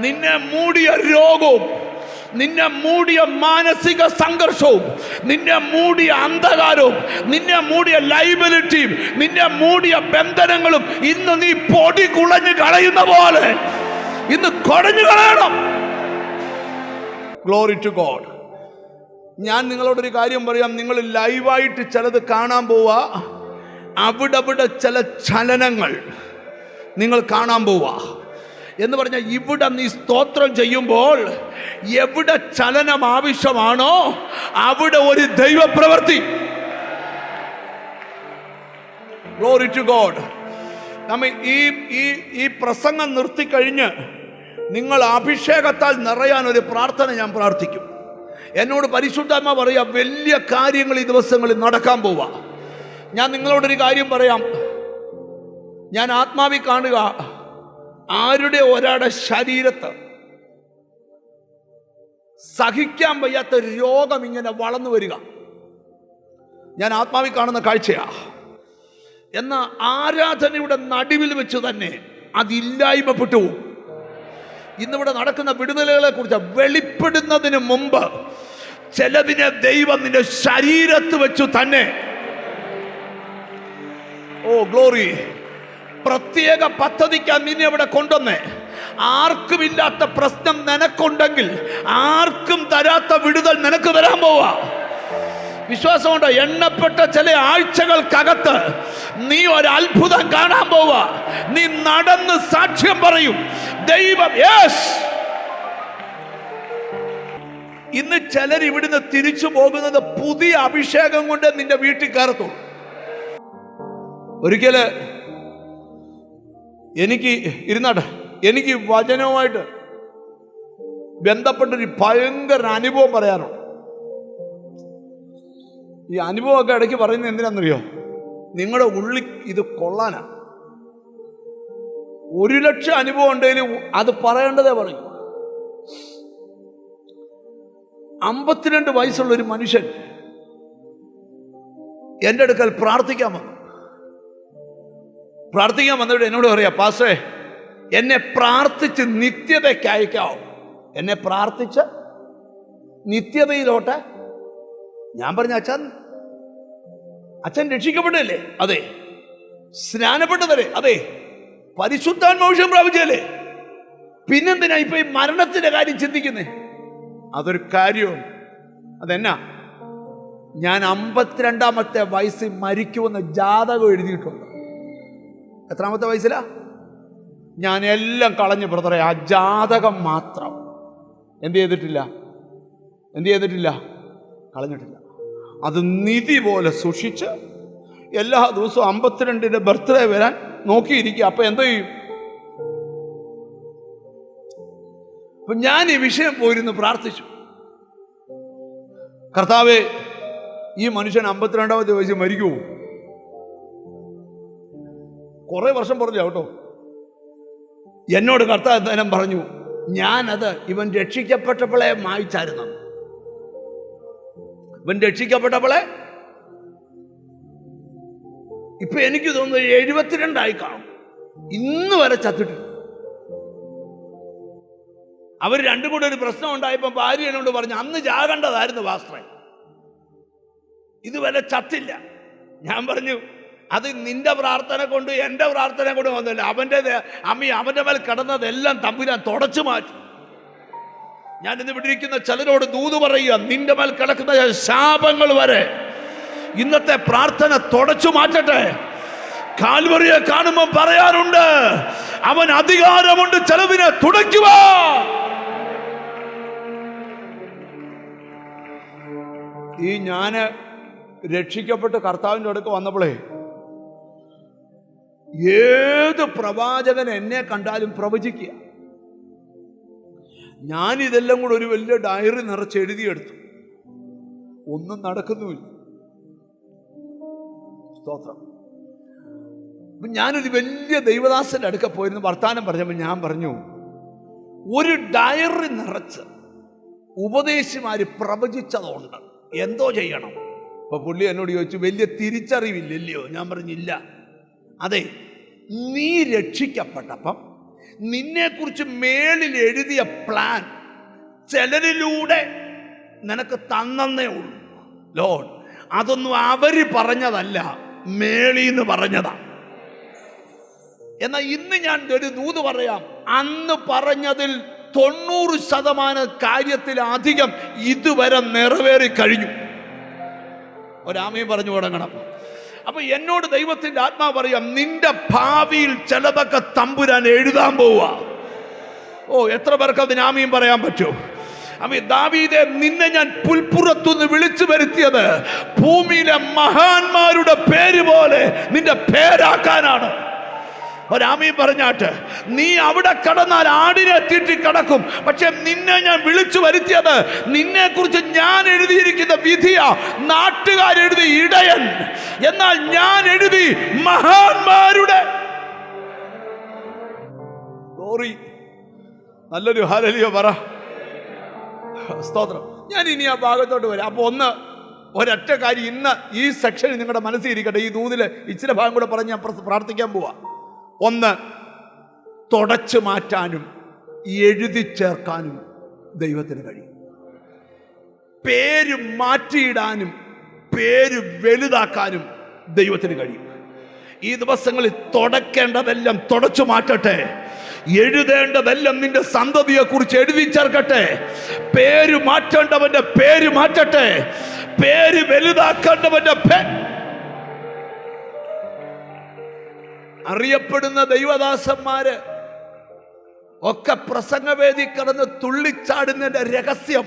നിന്നെ മൂടിയ രോഗവും, നിന്നെ മൂടിയ മാനസിക സംഘർഷവും, നിന്നെ മൂടിയ അന്ധകാരവും, നിന്നെ മൂടിയ ലൈബിലിറ്റിയും, നിന്നെ മൂടിയ ബന്ധനങ്ങളും ഇന്ന് നീ പൊടി കുളഞ്ഞു കളയുന്ന പോലെ ഇന്ന് കുടഞ്ഞു കളയണം. Glory to God. ഞാൻ നിങ്ങളോടൊരു കാര്യം പറയാം. നിങ്ങൾ ലൈവായിട്ട് ചിലത് കാണാൻ പോവാ, അവിടെ ചില ചലനങ്ങൾ നിങ്ങൾ കാണാൻ പോവാ. എന്ന് പറഞ്ഞാൽ ഇവിടെ നീ സ്തോത്രം ചെയ്യുമ്പോൾ എവിടെ ചലനം ആവശ്യമാണോ അവിടെ ഒരു ദൈവപ്രവൃത്തി. Glory to God. നമ്മ ഈ പ്രസംഗം നിർത്തിക്കഴിഞ്ഞ് നിങ്ങൾ അഭിഷേകത്താൽ നിറയാൻ ഒരു പ്രാർത്ഥന ഞാൻ പ്രാർത്ഥിക്കും. എന്നോട് പരിശുദ്ധാത്മാ പറയാ, വലിയ കാര്യങ്ങൾ ഈ ദിവസങ്ങളിൽ നടക്കാൻ പോവാ. ഞാൻ നിങ്ങളോടൊരു കാര്യം പറയാം. ഞാൻ ആത്മാവിൽ കാണുക, ആരുടെ ഒരാളുടെ ശരീരത്ത് സഹിക്കാൻ വയ്യാത്ത രോഗം ഇങ്ങനെ വളർന്നു വരിക ഞാൻ ആത്മാവിൽ കാണുന്ന കാഴ്ചയാ. എന്നാൽ ആരാധനയുടെ നടുവിൽ വെച്ച് തന്നെ അതില്ലായ്മപ്പെട്ടു. ഇന്നിവിടെ നടക്കുന്ന വിടുതലുകളെ കുറിച്ച് വെളിപ്പെടുന്നതിന് മുമ്പ് ചിലതിനെ ദൈവം നിന്റെ ശരീരത്ത് വെച്ചു തന്നെ, ഓ ഗ്ലോറി, പ്രത്യേക പദ്ധതിക്കാൻ നിന്നെ അവിടെ കൊണ്ടുവന്നേ. ആർക്കുമില്ലാത്ത പ്രശ്നം നിനക്കുണ്ടെങ്കിൽ ആർക്കും തരാത്ത വിടുതൽ നിനക്ക് തരാൻ പോവാ. വിശ്വാസമുണ്ടോ? എണ്ണപ്പെട്ട ചില ആഴ്ചകൾക്കകത്ത് നീ ഒരു അത്ഭുതം കാണാൻ പോവാ. നീ നടന്ന് സാക്ഷ്യം പറയും. ദൈവം യെസ്. ഇന്ന് ചിലർ ഇവിടുന്ന് തിരിച്ചു പോകുന്നത് പുതിയ അഭിഷേകം കൊണ്ട് നിന്റെ വീട്ടിൽ കയറത്തുള്ളൂ. ഒരിക്കല് എനിക്ക് വചനവുമായിട്ട് ബന്ധപ്പെട്ടൊരു ഭയങ്കര അനുഭവം പറയാനുണ്ട്. ഈ അനുഭവമൊക്കെ ഇടയ്ക്ക് പറയുന്നത് എന്തിനാണെന്നറിയോ? നിങ്ങളുടെ ഉള്ളിൽ ഇത് കൊള്ളാനാ. 1,00,000 അനുഭവം ഉണ്ടെങ്കിലും അത് പറയേണ്ടതേ പറയും. 52 വയസ്സുള്ള ഒരു മനുഷ്യൻ എൻ്റെ അടുക്കൽ പ്രാർത്ഥിക്കാൻ വന്നിട്ട് എന്നോട് പറയാ, പാസ്റ്റേ എന്നെ പ്രാർത്ഥിച്ച് നിത്യതയ്ക്ക് അയക്കാവും. എന്നെ പ്രാർത്ഥിച്ച് നിത്യതയിലോട്ട്. ഞാൻ പറഞ്ഞ അച്ഛൻ രക്ഷിക്കപ്പെട്ടല്ലേ? അതെ. സ്നാനപ്പെട്ടതല്ലേ? അതെ. പരിശുദ്ധാത്മാവിഷം പ്രാപിച്ചല്ലേ? പിന്നെന്തിനാ ഇപ്പൊ ഈ മരണത്തിന്റെ കാര്യം ചിന്തിക്കുന്നേ? അതൊരു കാര്യവും. അതെന്നാ? ഞാൻ 52-ാമത്തെ വയസ്സിൽ മരിക്കുമെന്ന് ജാതകം എഴുതിയിട്ടുണ്ട്. എത്രാമത്തെ വയസ്സിലാ? ഞാൻ എല്ലാം കളഞ്ഞു ബ്രദറെ. ആ ജാതകം മാത്രം എന്ത് ചെയ്തിട്ടില്ല? കളഞ്ഞിട്ടില്ല. അത് നിധി പോലെ സൂക്ഷിച്ച് എല്ലാ ദിവസവും 52-ന്റെ ബർത്ത്ഡേ വരാൻ നോക്കിയിരിക്കുക. അപ്പൊ എന്തോ ചെയ്യും? അപ്പൊ ഞാൻ ഈ വിഷയം പോയിരുന്നു പ്രാർത്ഥിച്ചു. കർത്താവേ, ഈ മനുഷ്യൻ 52-ാമത്തെ വയസ്സിൽ മരിക്കുമോ? കുറെ വർഷം പറഞ്ഞു കേട്ടോ. എന്നോട് കർത്താവ് എന്തായാലും പറഞ്ഞു, ഞാനത് ഇവൻ രക്ഷിക്കപ്പെട്ടപ്പോളെ മായിച്ചായിരുന്നു. ഇവൻ രക്ഷിക്കപ്പെട്ടപ്പോളെ ഇപ്പൊ എനിക്ക് തോന്നുന്നു 72 കാണും. ഇന്ന് വരെ ചത്തിട്ടില്ല. അവർ രണ്ടും കൂടെ ഒരു പ്രശ്നം ഉണ്ടായപ്പോ ഭാര്യ എന്നോട് പറഞ്ഞു, അന്ന് ചാകേണ്ടതായിരുന്നു പാസ്റ്ററെ, ഇതുവരെ ചത്തില്ല. ഞാൻ പറഞ്ഞു, അത് നിന്റെ പ്രാർത്ഥന കൊണ്ട് എൻ്റെ പ്രാർത്ഥന കൊണ്ട് വന്നില്ല. അവന്റെ മേൽ കിടന്നതെല്ലാം തമ്പുരാൻ തുടച്ചു മാറ്റി. ഞാൻ ഇന്ന് വിട്ടിരിക്കുന്ന ചിലരോട് ദൂത് പറയുക, നിന്റെ മേൽ കിടക്കുന്ന ശാപങ്ങൾ വരെ ഇന്നത്തെ പ്രാർത്ഥന തുടച്ചു മാറ്റട്ടെ. കാൽവറിയെ കാണുമ്പോൾ പറയാറുണ്ട്, അവൻ അധികാരമുണ്ട് ചിലതിനെ തുടയ്ക്കുക. ഈ ഞാന് രക്ഷിക്കപ്പെട്ട് കർത്താവിൻ്റെ അടുക്ക് വന്നപ്പോഴേ ഏത് പ്രവാചകൻ എന്നെ കണ്ടാലും പ്രവചിക്കുക. ഞാനിതെല്ലാം കൂടെ ഒരു വലിയ ഡയറി നിറച്ച് എഴുതിയെടുത്തു. ഒന്നും നടക്കുന്നുമില്ല. സ്തോത്രം. ഞാനൊരു വലിയ ദൈവദാസന്റെ അടുക്ക പോയിരുന്നു. വർത്താനം പറഞ്ഞപ്പോൾ ഞാൻ പറഞ്ഞു, ഒരു ഡയറി നിറച്ച് ഉപദേശിമാര് പ്രവചിച്ചതുണ്ട്, എന്തോ ചെയ്യണം. അപ്പൊ പുള്ളി എന്നോട് ചോദിച്ചു, വലിയ തിരിച്ചറിവില്ലല്ലയോ? ഞാൻ പറഞ്ഞില്ല. അതെ, നീ രക്ഷിക്കപ്പെട്ടപ്പം നിന്നെക്കുറിച്ച് മേളിൽ എഴുതിയ പ്ലാൻ ചിലരിലൂടെ നിനക്ക് തന്നേ ഉള്ളൂ. ലോഡ്, അതൊന്നും അവര് പറഞ്ഞതല്ല, മേളീന്ന് പറഞ്ഞതാ. എന്നാൽ ഇന്ന് ഞാൻ ഒരു ദൂത് പറയാം. അന്ന് പറഞ്ഞതിൽ 90% കാര്യത്തിലധികം ഇതുവരെ നിറവേറി കഴിഞ്ഞു. ഒരാമയും പറഞ്ഞു തുടങ്ങണം. അപ്പൊ എന്നോട് ദൈവത്തിന്റെ ആത്മാവ് പറയാം, നിന്റെ ഭാവിയിൽ ചിലതൊക്കെ തമ്പുരാൻ എഴുതാൻ പോവുക. ഓ, എത്ര പേർക്ക് അതിന് ആമയും പറയാൻ പറ്റും? അപ്പൊ ദാവീദേ, നിന്നെ ഞാൻ പുൽപ്പുറത്തുനിന്ന് വിളിച്ചു വരുത്തിയത് ഭൂമിയിലെ മഹാന്മാരുടെ പേര് പോലെ നിന്റെ പേരാക്കാനാണ്. ഒരാമയും പറഞ്ഞാട്ട്, നീ അവിടെ കടന്നാൽ ആടിനെ തീറ്റി കിടക്കും. പക്ഷെ നിന്നെ ഞാൻ വിളിച്ചു വരുത്തിയത്, നിന്നെ കുറിച്ച് ഞാൻ എഴുതിയിരിക്കുന്ന വിധിയ നാട്ടുകാരെഴുതി ഇടയൻ, എന്നാൽ ഞാൻ എഴുതി മഹാന്മാരുടെ. ഗോറി, നല്ലൊരു ഹല്ലേലൂയ പറ. സ്തോത്രം. ഞാൻ ഇനി ആ ഭാഗത്തോട്ട് വരാം. അപ്പൊ ഒരൊറ്റ കാര്യം ഇന്ന് ഈ സെക്ഷനിൽ നിങ്ങളുടെ മനസ്സിൽ ഇരിക്കട്ടെ. ഈ ദൂതില് ഇച്ചിരി ഭാഗം കൂടെ പറഞ്ഞ് ഞാൻ പ്രാർത്ഥിക്കാൻ പോവാ. ഒന്ന്, തുടച്ചു മാറ്റാനും എഴുതി ചേർക്കാനും ദൈവത്തിന് കഴിയും. പേര് മാറ്റിയിടാനും പേര് വലുതാക്കാനും ദൈവത്തിന് കഴിയും. ഈ ദിവസങ്ങളിൽ തുടക്കേണ്ടതെല്ലാം തുടച്ചു മാറ്റട്ടെ. എഴുതേണ്ടതെല്ലാം നിന്റെ സന്തതിയെ കുറിച്ച് എഴുതി ചേർക്കട്ടെ. പേര് മാറ്റേണ്ടവന്റെ പേര് മാറ്റട്ടെ. പേര് വലുതാക്കേണ്ടവന്റെ അറിയപ്പെടുന്ന ദൈവദാസന്മാര് ഒക്കെ പ്രസംഗവേദി കിടന്ന് തുള്ളിച്ചാടുന്നതിന്റെ രഹസ്യം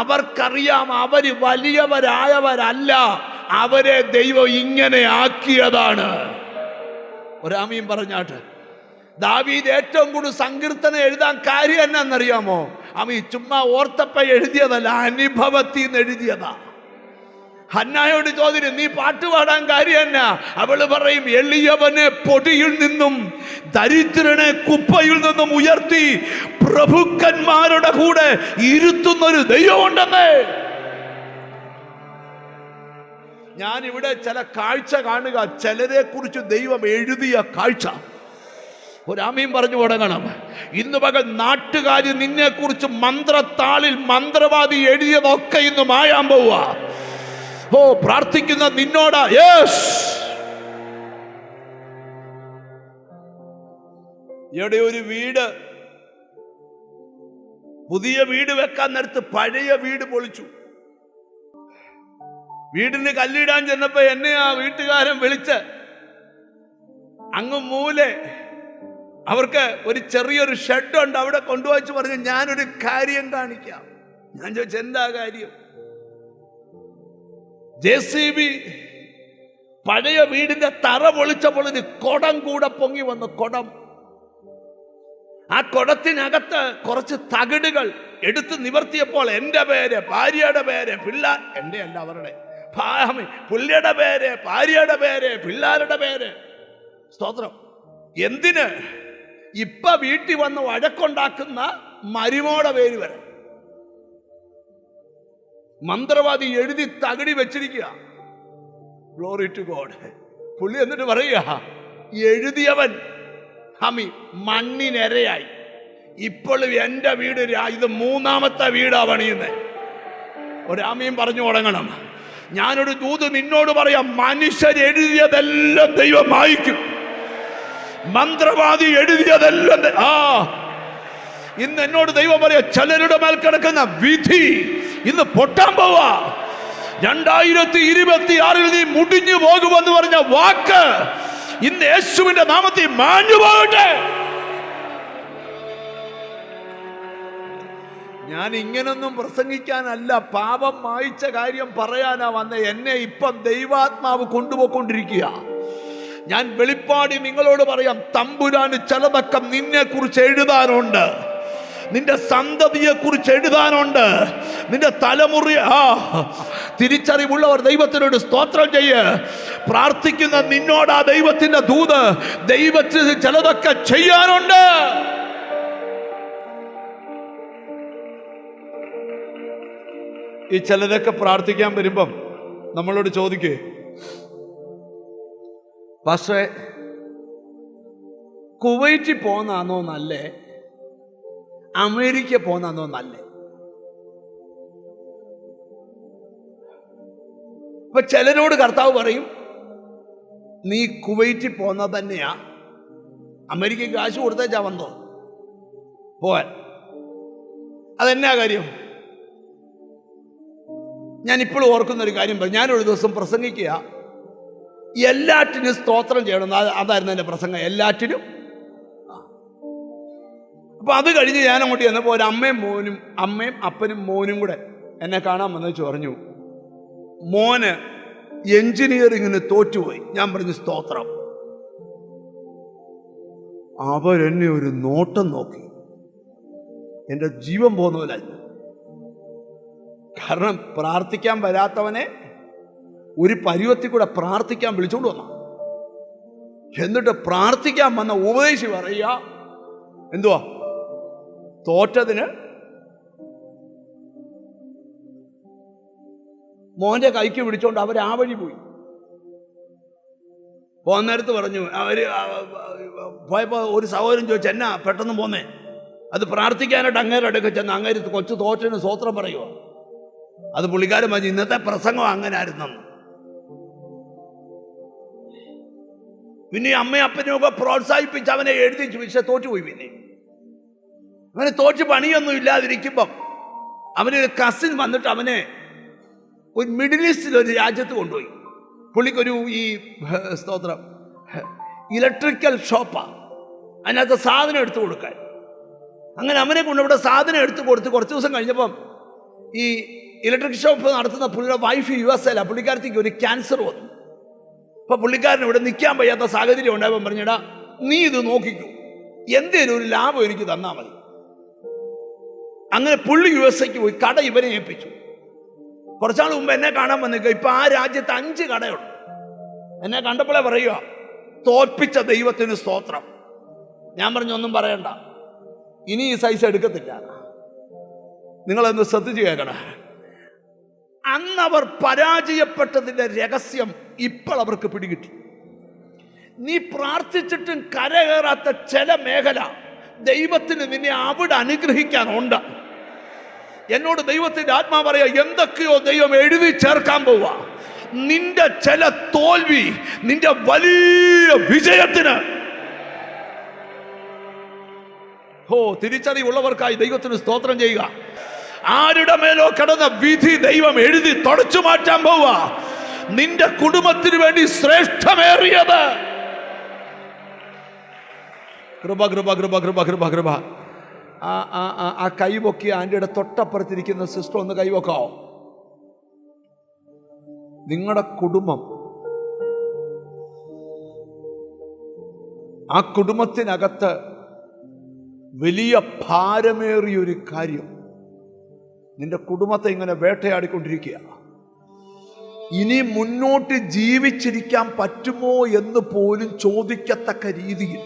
അവർക്കറിയാം. അവര് വലിയവരായവരല്ല, അവരെ ദൈവം ഇങ്ങനെ ആക്കിയതാണ്. ഒരാമീൻ പറഞ്ഞാട്ട്. ദാവീദ് ഏറ്റവും കൂടുതൽ സങ്കീർത്തനം എഴുതാൻ കാര്യം എന്നാന്നറിയാമോ? അവൻ ചുമ്മാ ഓർത്തപ്പ എഴുതിയതല്ല, അനുഭവത്തിൽ നിന്ന് എഴുതിയതാ. ഹന്നായോട് ചോദിച്ചു, നീ പാട്ട് പാടാൻ കാര്യം എന്നാ? അവള് പറയും, എളിയവനെ പൊടിയിൽ നിന്നും ദരിദ്രനെ കുപ്പയിൽ നിന്നും ഉയർത്തി പ്രഭുക്കന്മാരുടെ കൂടെ ഇരുത്തുന്നൊരു ദൈവമുണ്ടെന്ന്. ഞാൻ ഇവിടെ ചില കാഴ്ച കാണുക, ചിലരെ കുറിച്ച് ദൈവം എഴുതിയ കാഴ്ച. ഒരാമീൻ പറഞ്ഞു തുടങ്ങണം. ഇന്ന് പകൽ നാട്ടുകാർ നിന്നെ കുറിച്ച് മന്ത്രത്താളിൽ മന്ത്രവാദി എഴുതിയതൊക്കെ ഇന്ന് മായാൻ പോവുക. ഓ, പ്രാർത്ഥിക്കുന്ന നിന്നോടാ. യെസ്, ഇവിടെ ഒരു വീട്, പുതിയ വീട് വെക്കാൻ നേരത്ത് പഴയ വീട് പൊളിച്ചു. വീടിന് കല്ലിടാൻ ചെന്നപ്പോ എന്നെ ആ വീട്ടുകാരൻ വിളിച്ച് അങ്ങ് മൂലെ അവർക്ക് ഒരു ചെറിയൊരു ഷെഡ് ഉണ്ട്, അവിടെ കൊണ്ടുവച്ച് പറഞ്ഞു, ഞാനൊരു കാര്യം കാണിക്കാം. ഞാൻ ചോദിച്ചു, എന്താ കാര്യം? JCB പഴയ വീടിന്റെ തറ പൊളിച്ചപ്പോൾ ഒരു കുടം കൂടെ പൊങ്ങി വന്നു. കുടം, ആ കുടത്തിനകത്ത് കുറച്ച് തകിടുകൾ എടുത്ത് നിവർത്തിയപ്പോൾ എൻ്റെ പേര്, ഭാര്യയുടെ പേര്, എൻ്റെ അല്ല അവരുടെ, പുള്ളിയുടെ പേര്, ഭാര്യയുടെ പേര്, പിള്ളേരുടെ പേര്. സ്തോത്രം. എന്തിന്? ഇപ്പൊ വീട്ടിൽ വന്ന് വഴക്കുണ്ടാക്കുന്ന മരുമോടെ പേര് വരെ മന്ത്രവാദി എഴുതി തകിടി വെച്ചിരിക്കുക. Glory to God. പുള്ളി എന്നിട്ട് പറയുക, എഴുതിയവൻ മണ്ണിനെരയായി. ഇപ്പോഴും എൻ്റെ വീട് ഇത് 3ാമത്തെ വീടാ പണിയുന്നത്. ഒരാമയും പറഞ്ഞു തുടങ്ങണം. ഞാനൊരു ദൂത് നിന്നോട് പറയാം, മനുഷ്യർ എഴുതിയതെല്ലാം ദൈവം വായിക്കും. മന്ത്രവാദി എഴുതിയതെല്ലാം ഇന്ന് എന്നോട് ദൈവം പറയാ, ചിലരുടെ മേൽ കിടക്കുന്ന വിധി ഇന്ന് പൊട്ടാൻ പോവാ. 2026 നീ മുടിഞ്ഞു പോകുമെന്ന് പറഞ്ഞ വാക്ക് ഇന്ന് യേശുവിന്റെ നാമത്തിൽ മാഞ്ഞു പോകട്ടെ. ഞാൻ ഇങ്ങനൊന്നും പ്രസംഗിക്കാനല്ല, പാപം മായിച്ച കാര്യം പറയാനാ വന്ന. എന്നെ ഇപ്പം ദൈവാത്മാവ് കൊണ്ടുപോയിക്കൊണ്ടിരിക്കുക. ഞാൻ വെളിപ്പാടി നിങ്ങളോട് പറയാം, തമ്പുരാന് ചിലതൊക്കെ നിന്നെ കുറിച്ച് എഴുതാനുണ്ട്, നിന്റെ സന്തതിയെ കുറിച്ച് എഴുതാനുണ്ട്, നിന്റെ തലമുറ. തിരിച്ചറിവുള്ളവർ ദൈവത്തിനോട് സ്തോത്രം ചെയ്യ്. പ്രാർത്ഥിക്കുന്ന നിന്നോട് ആ ദൈവത്തിന്റെ ദൂത്, ദൈവത്തിന് ചിലതൊക്കെ ചെയ്യാനുണ്ട്. ഈ ചിലതൊക്കെ പ്രാർത്ഥിക്കാൻ വരുമ്പം നമ്മളോട് ചോദിക്കേ, പക്ഷേ കുവൈറ്റിൽ പോന്നാന്നോ നല്ലേ, അമേരിക്ക പോന്നാന്നോ നല്ലേ? അപ്പൊ ചിലരോട് കർത്താവ് പറയും, നീ കുവൈറ്റിൽ പോന്ന തന്നെയാ, അമേരിക്കയ്ക്ക് കാശ് കൊടുത്തേച്ചാ വന്നോ പോവാൻ. അതെന്നാ കാര്യം? ഞാൻ ഇപ്പോഴും ഓർക്കുന്നൊരു കാര്യം പറയും. ഞാനൊരു ദിവസം പ്രസംഗിക്കുക, എല്ലാറ്റിനും സ്തോത്രം ചെയ്യണം, അതായിരുന്നു എൻ്റെ പ്രസംഗം. എല്ലാറ്റിനും. അപ്പൊ അത് കഴിഞ്ഞ് ഞാൻ അങ്ങോട്ട് ചെന്നപ്പോൾ ഒരു അമ്മയും അപ്പനും മോനും കൂടെ എന്നെ കാണാൻ വന്നു. പറഞ്ഞു, മോന് എഞ്ചിനീയറിങ്ങിന് തോറ്റുപോയി. ഞാൻ പറഞ്ഞു, സ്തോത്രം. അവരെന്നെ ഒരു നോട്ടം നോക്കി, എൻ്റെ ജീവൻ പോകുന്നവരായിരുന്നു. കാരണം പ്രാർത്ഥിക്കാൻ വരാത്തവനെ ഒരു പരുവത്തിൽ കൂടെ പ്രാർത്ഥിക്കാൻ വിളിച്ചോണ്ട് വന്ന. എന്നിട്ട് പ്രാർത്ഥിക്കാൻ വന്ന ഉപദേശി പറയുക, എന്തുവാ തോറ്റതിന് മോന്റെ കൈക്ക് പിടിച്ചോണ്ട് അവർ ആ വഴി പോയി. പോന്നേരത്ത് പറഞ്ഞു, അവര് പോയപ്പോ ഒരു സഹോദരൻ ചോദിച്ചു, എന്നാ പെട്ടെന്ന് പോന്നേ? അത് പ്രാർത്ഥിക്കാനായിട്ട് അങ്ങേരെ അടുക്ക ചെന്ന് അങ്ങേര് കൊച്ചു തോറ്റന് സ്വോത്രം പറയുമോ? അത് പുള്ളിക്കാരൻ പറഞ്ഞു, ഇന്നത്തെ പ്രസംഗം അങ്ങനെ ആയിരുന്നു. പിന്നെ അമ്മയും അപ്പനും ഒക്കെ പ്രോത്സാഹിപ്പിച്ച് അവനെ എഴുതിച്ചു. പക്ഷെ തോറ്റുപോയി. പിന്നെ അവന് തോറ്റ് പണിയൊന്നും ഇല്ലാതിരിക്കുമ്പം അവനൊരു കസിൻ വന്നിട്ട് അവനെ ഒരു മിഡിൽ ഈസ്റ്റിൽ ഒരു രാജ്യത്ത് കൊണ്ടുപോയി. പുള്ളിക്കൊരു ഈ സ്തോത്രം ഇലക്ട്രിക്കൽ ഷോപ്പാണ്, അതിനകത്ത് സാധനം എടുത്തു കൊടുക്കാൻ. അങ്ങനെ അവനെ കൊണ്ട് ഇവിടെ സാധനം എടുത്തു കൊടുത്ത് കുറച്ച് ദിവസം കഴിഞ്ഞപ്പം ഈ ഇലക്ട്രിക് ഷോപ്പ് നടത്തുന്ന പുള്ളിയുടെ വൈഫ് USA ലാണ്. പുള്ളിക്കാരത്തേക്ക് ഒരു ക്യാൻസർ വന്നു. അപ്പോൾ പുള്ളിക്കാരന് ഇവിടെ നിൽക്കാൻ വയ്യാത്ത സാഹചര്യം ഉണ്ടായപ്പോൾ പറഞ്ഞടാ, നീ ഇത് നോക്കിക്കൂ, എന്തേലും ഒരു ലാഭം എനിക്ക് തന്നാൽ മതി. അങ്ങനെ പുള്ളി USA പോയി കട ഇവരെ ഏൽപ്പിച്ചു. കുറച്ചാൾ മുമ്പ് എന്നെ കാണാൻ വന്നിരിക്കുക. ഇപ്പം ആ രാജ്യത്ത് 5 കടയുണ്ട്. എന്നെ കണ്ടപ്പോഴേ പറയുക, തോൽപ്പിച്ച ദൈവത്തിന് സ്തോത്രം. ഞാൻ പറഞ്ഞു ഒന്നും പറയണ്ട, ഇനി ഈ സൈസ് എടുക്കത്തില്ല. നിങ്ങളെന്ന് ശ്രദ്ധിച്ച് കേൾക്കണം. അന്നവർ പരാജയപ്പെട്ടതിൻ്റെ രഹസ്യം ഇപ്പോൾ അവർക്ക് പിടികിട്ടി. നീ പ്രാർത്ഥിച്ചിട്ടും കരകയറാത്ത ചില മേഖല ദൈവത്തിന് നിന്നെ അവിടെ അനുഗ്രഹിക്കാനുണ്ട്. എന്നോട് ദൈവത്തിന്റെ ആത്മാവ് പറയാ, എന്തൊക്കെയോ ദൈവം എഴുതി ചേർക്കാൻ പോവാ. നിന്റെ ചില തോൽവി നിന്റെ വലിയ വിജയത്തിന്. തിരിച്ചറിവുള്ളവർക്കായി ദൈവത്തിന് സ്തോത്രം ചെയ്യുക. ആരുടെ മേലോ കടന്ന വിധി ദൈവം എഴുതി തുടച്ചു മാറ്റാൻ പോവാ. നിന്റെ കുടുംബത്തിന് വേണ്ടി ശ്രേഷ്ഠമേറിയത്. കൃപ കൃപ കൃപ കൃപ കൃപ കൃപ. ആ കൈവൊക്കി ആൻ്റെയുടെ തൊട്ടപ്പുറത്തിരിക്കുന്ന സിസ്റ്റർ ഒന്ന് കൈവൊക്കാവോ? നിങ്ങളുടെ കുടുംബം, ആ കുടുംബത്തിനകത്ത് വലിയ ഭാരമേറിയൊരു കാര്യം നിന്റെ കുടുംബത്തെ ഇങ്ങനെ വേട്ടയാടിക്കൊണ്ടിരിക്കുക. ഇനി മുന്നോട്ട് ജീവിച്ചിരിക്കാൻ പറ്റുമോ എന്ന് പോലും ചോദിക്കത്തക്ക രീതിയിൽ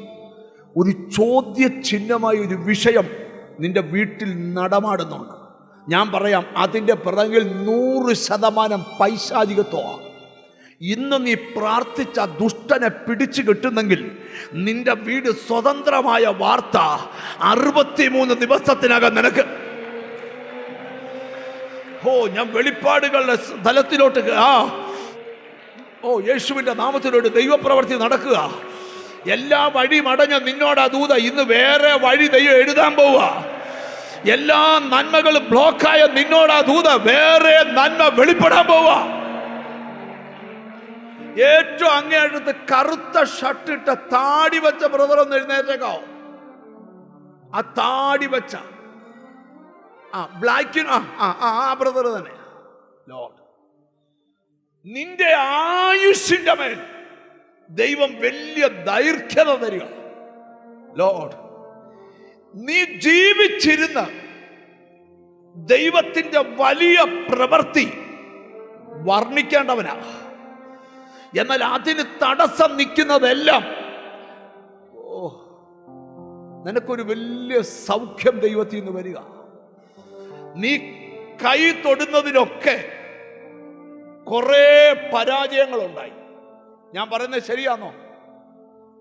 ഒരു ചോദ്യചിഹ്നമായ ഒരു വിഷയം നിന്റെ വീട്ടിൽ നടമാടുന്നുണ്ട്. ഞാൻ പറയാം, അതിൻ്റെ പിറകിൽ 100% പൈശാചികത്വമാണ്. ഇന്ന് നീ പ്രാർത്ഥിച്ച ദുഷ്ടനെ പിടിച്ചു കിട്ടുന്നെങ്കിൽ നിന്റെ വീട് സ്വതന്ത്രമായ വാർത്ത 63 ദിവസത്തിനകം നിനക്ക്. ഞാൻ വെളിപ്പാടുകളുടെ തലത്തിലോട്ട് യേശുവിൻ്റെ നാമത്തിലോട്ട് ദൈവപ്രവൃത്തി നടക്കുക. എല്ലാ വഴി മടഞ്ഞ നിന്നോടാ ദൂത ഇന്ന് വേറെ വഴി ദൈവം എഴുതാൻ പോവുക. എല്ലാ നന്മകളും ബ്ലോക്കായ നിന്നോടാ ദൂത വേറെ നന്മ വെളിപ്പെടാൻ പോവുക. ഏറ്റവും അങ്ങേയടുത്ത് കറുത്ത ഷർട്ടിട്ട താടി വെച്ച ബ്രദർ ഒന്ന് എഴുന്നേറ്റേക്കോ. ആ താടി വെച്ച ബ്ലാക്കിന് ആ ബ്രദർ തന്നെ. ലോർഡ്, നിന്റെ ആയുഷിന്റെ മേൽ ദൈവം വലിയ ദൈർഘ്യത തരിക. ലോർഡ്, നീ ജീവിച്ചിരുന്ന ദൈവത്തിന്റെ വലിയ പ്രവൃത്തി വർണ്ണിക്കേണ്ടവനാ. എന്നാൽ അതിന് തടസ്സം നിൽക്കുന്നതെല്ലാം നിനക്കൊരു വലിയ സൗഖ്യം ദൈവത്തിൽ നിന്ന് വരിക. നീ കൈ തൊടുന്നതിനൊക്കെ കുറെ പരാജയങ്ങളുണ്ടായി. ഞാൻ പറയുന്നത് ശരിയാണോ?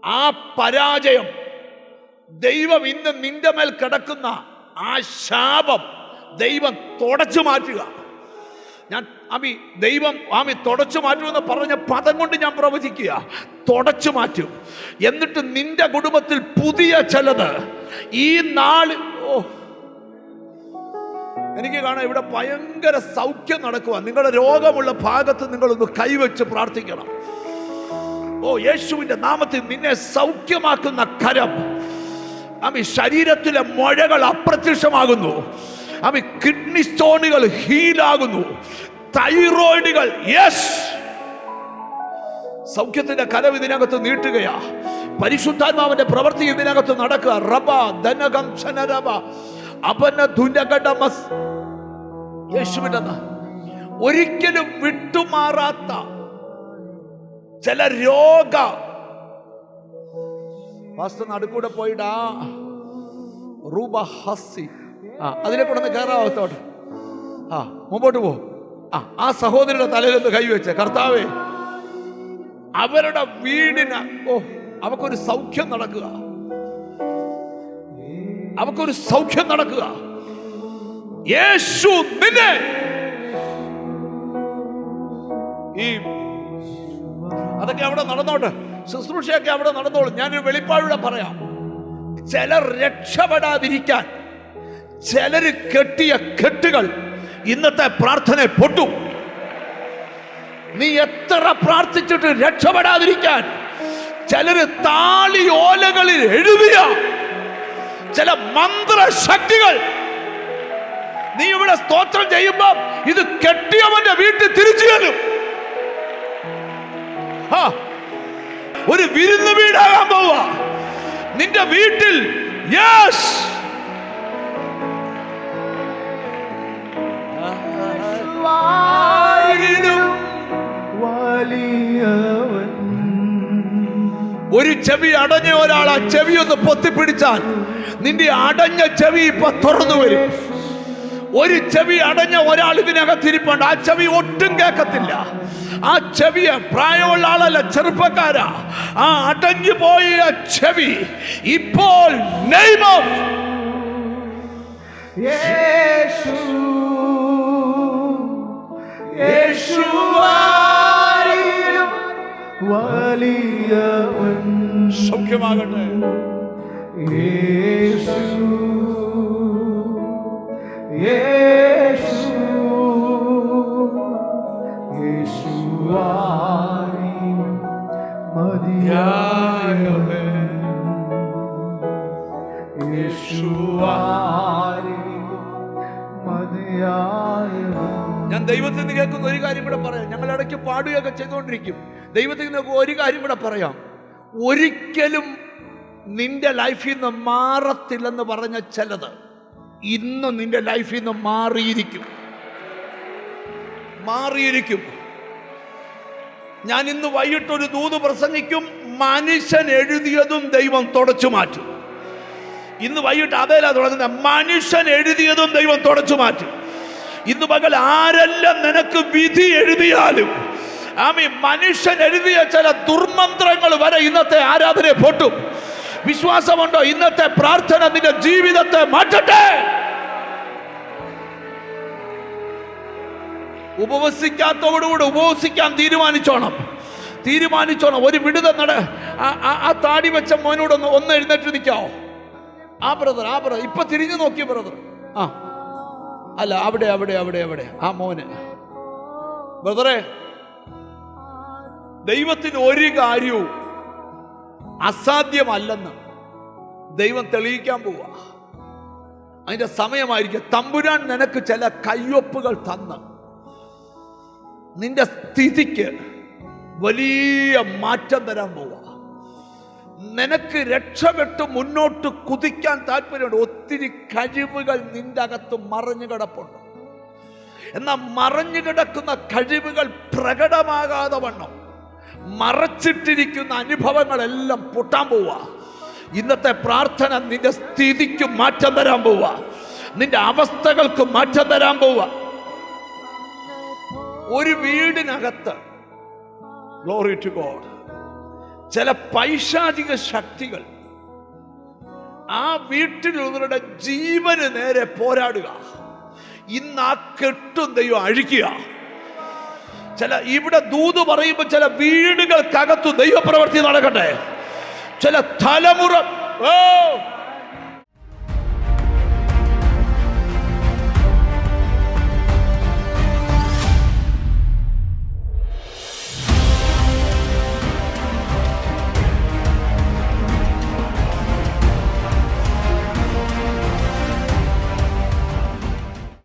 ആ പരാജയം ദൈവം ഇന്ന് നിന്റെ മേൽ കിടക്കുന്ന ആ ശാപം ദൈവം തുടച്ചു മാറ്റുക. ഞാൻ ദൈവം തുടച്ചു മാറ്റുമെന്ന് പറഞ്ഞ പദം കൊണ്ട് ഞാൻ പ്രവചിക്കുക. തുടച്ചു മാറ്റും. എന്നിട്ട് നിന്റെ കുടുംബത്തിൽ പുതിയ ചിലത് ഈ നാളിൽ എനിക്ക് കാണാം. ഇവിടെ ഭയങ്കര സൗഖ്യം നടക്കുക. നിങ്ങളുടെ രോഗമുള്ള ഭാഗത്ത് നിങ്ങളൊന്ന് കൈവച്ച് പ്രാർത്ഥിക്കണം. യേശുവിന്റെ നാമത്തിൽ നിന്നെ സൗഖ്യമാക്കുന്ന കരം. ശരീരത്തിലെ മുഴകൾ അപ്രത്യക്ഷമാകുന്നു. കിഡ്നി സ്റ്റോണുകൾ ഹീലാകുന്നു. തൈറോയിഡുകൾ സൗഖ്യത്തിന്റെ കരം ഇതിനകത്ത് നീട്ടുകയാ. പരിശുദ്ധാത്മാവിന്റെ പ്രവൃത്തി ഇതിനകത്ത് നടക്കുക. റബ ധനകം ക്ഷനരബ അപനധുനകടമസ്. യേശുവിന്റെ ഒരിക്കലും വിട്ടുമാറാത്ത ചില രോഗ നടുക്കൂടെ പോയിടാ റൂബ ഹസി അതിലെ കൂടെ കയറാവത്തോട്ട് മുമ്പോട്ട് പോ. ആ സഹോദരിയുടെ തലയിലൊന്ന് കൈവച്ച്, കർത്താവേ അവരുടെ വീടിന് അവക്കൊരു സൗഖ്യം നടക്കുക. അവക്കൊരു സൗഖ്യം നടക്കുക. യേശു നിന്നെ അതൊക്കെ അവിടെ നടന്നോട്ടെ. ശുശ്രൂഷയൊക്കെ അവിടെ നടന്നോളും. ഞാനൊരു വെളിപ്പാടിലൂടെ പറയാം. ചിലർ രക്ഷപ്പെടാതിരിക്കാൻ ചിലര് കെട്ടിയ കെട്ടുകൾ ഇന്നത്തെ പ്രാർത്ഥന പൊട്ടും. നീ എത്ര പ്രാർത്ഥിച്ചിട്ട് രക്ഷപ്പെടാതിരിക്കാൻ ചിലര് താളിയോലകളിൽ എഴുതിയ ചില മന്ത്രശക്തികൾ നീ ഇവിടെ സ്തോത്രം ചെയ്യുമ്പോ ഇത് കെട്ടിയവന്റെ വീട്ടിൽ തിരിച്ചു ചെല്ലും. ഒരു വിരുന്ന് വീടാകാൻ പോവാ നിന്റെ വീട്ടിൽ. യെസ്, ഒരു ചെവി അടഞ്ഞ ഒരാൾ ആ ചെവി ഒന്ന് പൊത്തിപ്പിടിച്ചാൽ നിന്റെ അടഞ്ഞ ചെവി ഇപ്പൊ തുറന്നു വരും. ഒരു ചെവി അടഞ്ഞ ഒരാൾ ഇതിനകത്തിരിപ്പുണ്ട്. ആ ചെവി ഒട്ടും കേൾക്കത്തില്ല. ആ ചെവിയെ പ്രായമുള്ള ആളല്ല, ചെറുപ്പക്കാരാ. ആ അടഞ്ഞു പോയ ചെവി ഇപ്പോൾ നെയിം ഓഫ് യേശു യേശുവാരിലും വലിയവൻ സൗഖ്യമാകട്ടെ. യേശു യേശു യേശുവാരിലും മതിയായവൻ യേശുവാരിലും മതിയായവൻ. ഞാൻ ദൈവത്തിൽ നിന്ന് കേൾക്കുന്ന ഒരു കാര്യം കൂടെ പറയാം. ഞങ്ങൾ ഇടയ്ക്ക് പാടുകയൊക്കെ ചെയ്തുകൊണ്ടിരിക്കും. ദൈവത്തിൽ നിന്ന് ഒരു കാര്യം കൂടെ പറയാം. ഒരിക്കലും നിന്റെ ലൈഫിൽ നിന്ന് മാറത്തില്ലെന്ന് പറഞ്ഞ ചിലത് ഇന്ന് നിന്റെ ലൈഫിൽ നിന്ന് മാറിയിരിക്കും. ഞാൻ ഇന്ന് വൈകിട്ടൊരു ദൂത് പ്രസംഗിക്കും. മനുഷ്യൻ എഴുതിയതും ദൈവം തുടച്ചു മാറ്റും. ഇന്ന് വൈകിട്ട് അതേലാ തുടങ്ങുന്ന. മനുഷ്യൻ എഴുതിയതും ദൈവം തുടച്ചു മാറ്റും. ഇന്ന് പകൽ ആരെല്ലാം നിനക്ക് വിധി എഴുതിയാലും മനുഷ്യൻ എഴുതിയ ചില ദുർമന്ത്രങ്ങൾ വരെ ഇന്നത്തെ ആരാധനയെ പൊട്ടും. വിശ്വാസമുണ്ടോ? ഇന്നത്തെ പ്രാർത്ഥന നിന്റെ ജീവിതത്തെ മാറ്റട്ടെ. ഉപവസിക്കാത്തവരോട് ഉപവസിക്കാൻ തീരുമാനിച്ചോണം. ഒരു വിടുതൽ ആ താടി വെച്ച മോനോട് ഒന്ന് എഴുന്നേറ്റ് നിൽക്കാവോ? ആ ബ്രദർ ഇപ്പൊ തിരിഞ്ഞു നോക്കിയ ബ്രദർ. അല്ല, അവിടെ ആ മോന്. ബ്രദറെ, ദൈവത്തിന് ഒരു കാര്യവും അസാധ്യമല്ലെന്ന് ദൈവം തെളിയിക്കാൻ പോവാ. അതിന്റെ സമയമായിരിക്കും. തമ്പുരാൻ നിനക്ക് ചില കയ്യൊപ്പുകൾ തന്ന് നിന്റെ സ്ഥിതിക്ക് വലിയ മാറ്റം തരാൻ പോവാ. നിനക്ക് രക്ഷപ്പെട്ട് മുന്നോട്ട് കുതിക്കാൻ താല്പര്യമുണ്ട്. ഒത്തിരി കഴിവുകൾ നിന്റെ അകത്ത് മറഞ്ഞു കിടപ്പുണ്ട്. എന്നാൽ മറഞ്ഞു കിടക്കുന്ന കഴിവുകൾ പ്രകടമാകാതെ വണ്ണം മറച്ചിട്ടിരിക്കുന്ന അനുഭവങ്ങളെല്ലാം പൊട്ടാൻ പോവാ. ഇന്നത്തെ പ്രാർത്ഥന നിന്റെ സ്ഥിതിക്ക് മാറ്റം തരാൻ പോവാ. നിന്റെ അവസ്ഥകൾക്ക് മാറ്റം തരാൻ പോവാ. ഒരു വീടിനകത്ത് ഗ്ലോറി ടു ഗോഡ് ചില പൈശാചിക ശക്തികൾ ആ വീട്ടിലുള്ളവരുടെ ജീവന് നേരെ പോരാടുക. ഇന്ന് ആ കെട്ടും ദൈവം അഴിക്കുക. ഇവിടെ ദൂത് പറയുമ്പോൾ ചില വീടുകൾക്കകത്തു ദൈവപ്രവൃത്തി നടക്കട്ടെ. ചില തലമുറ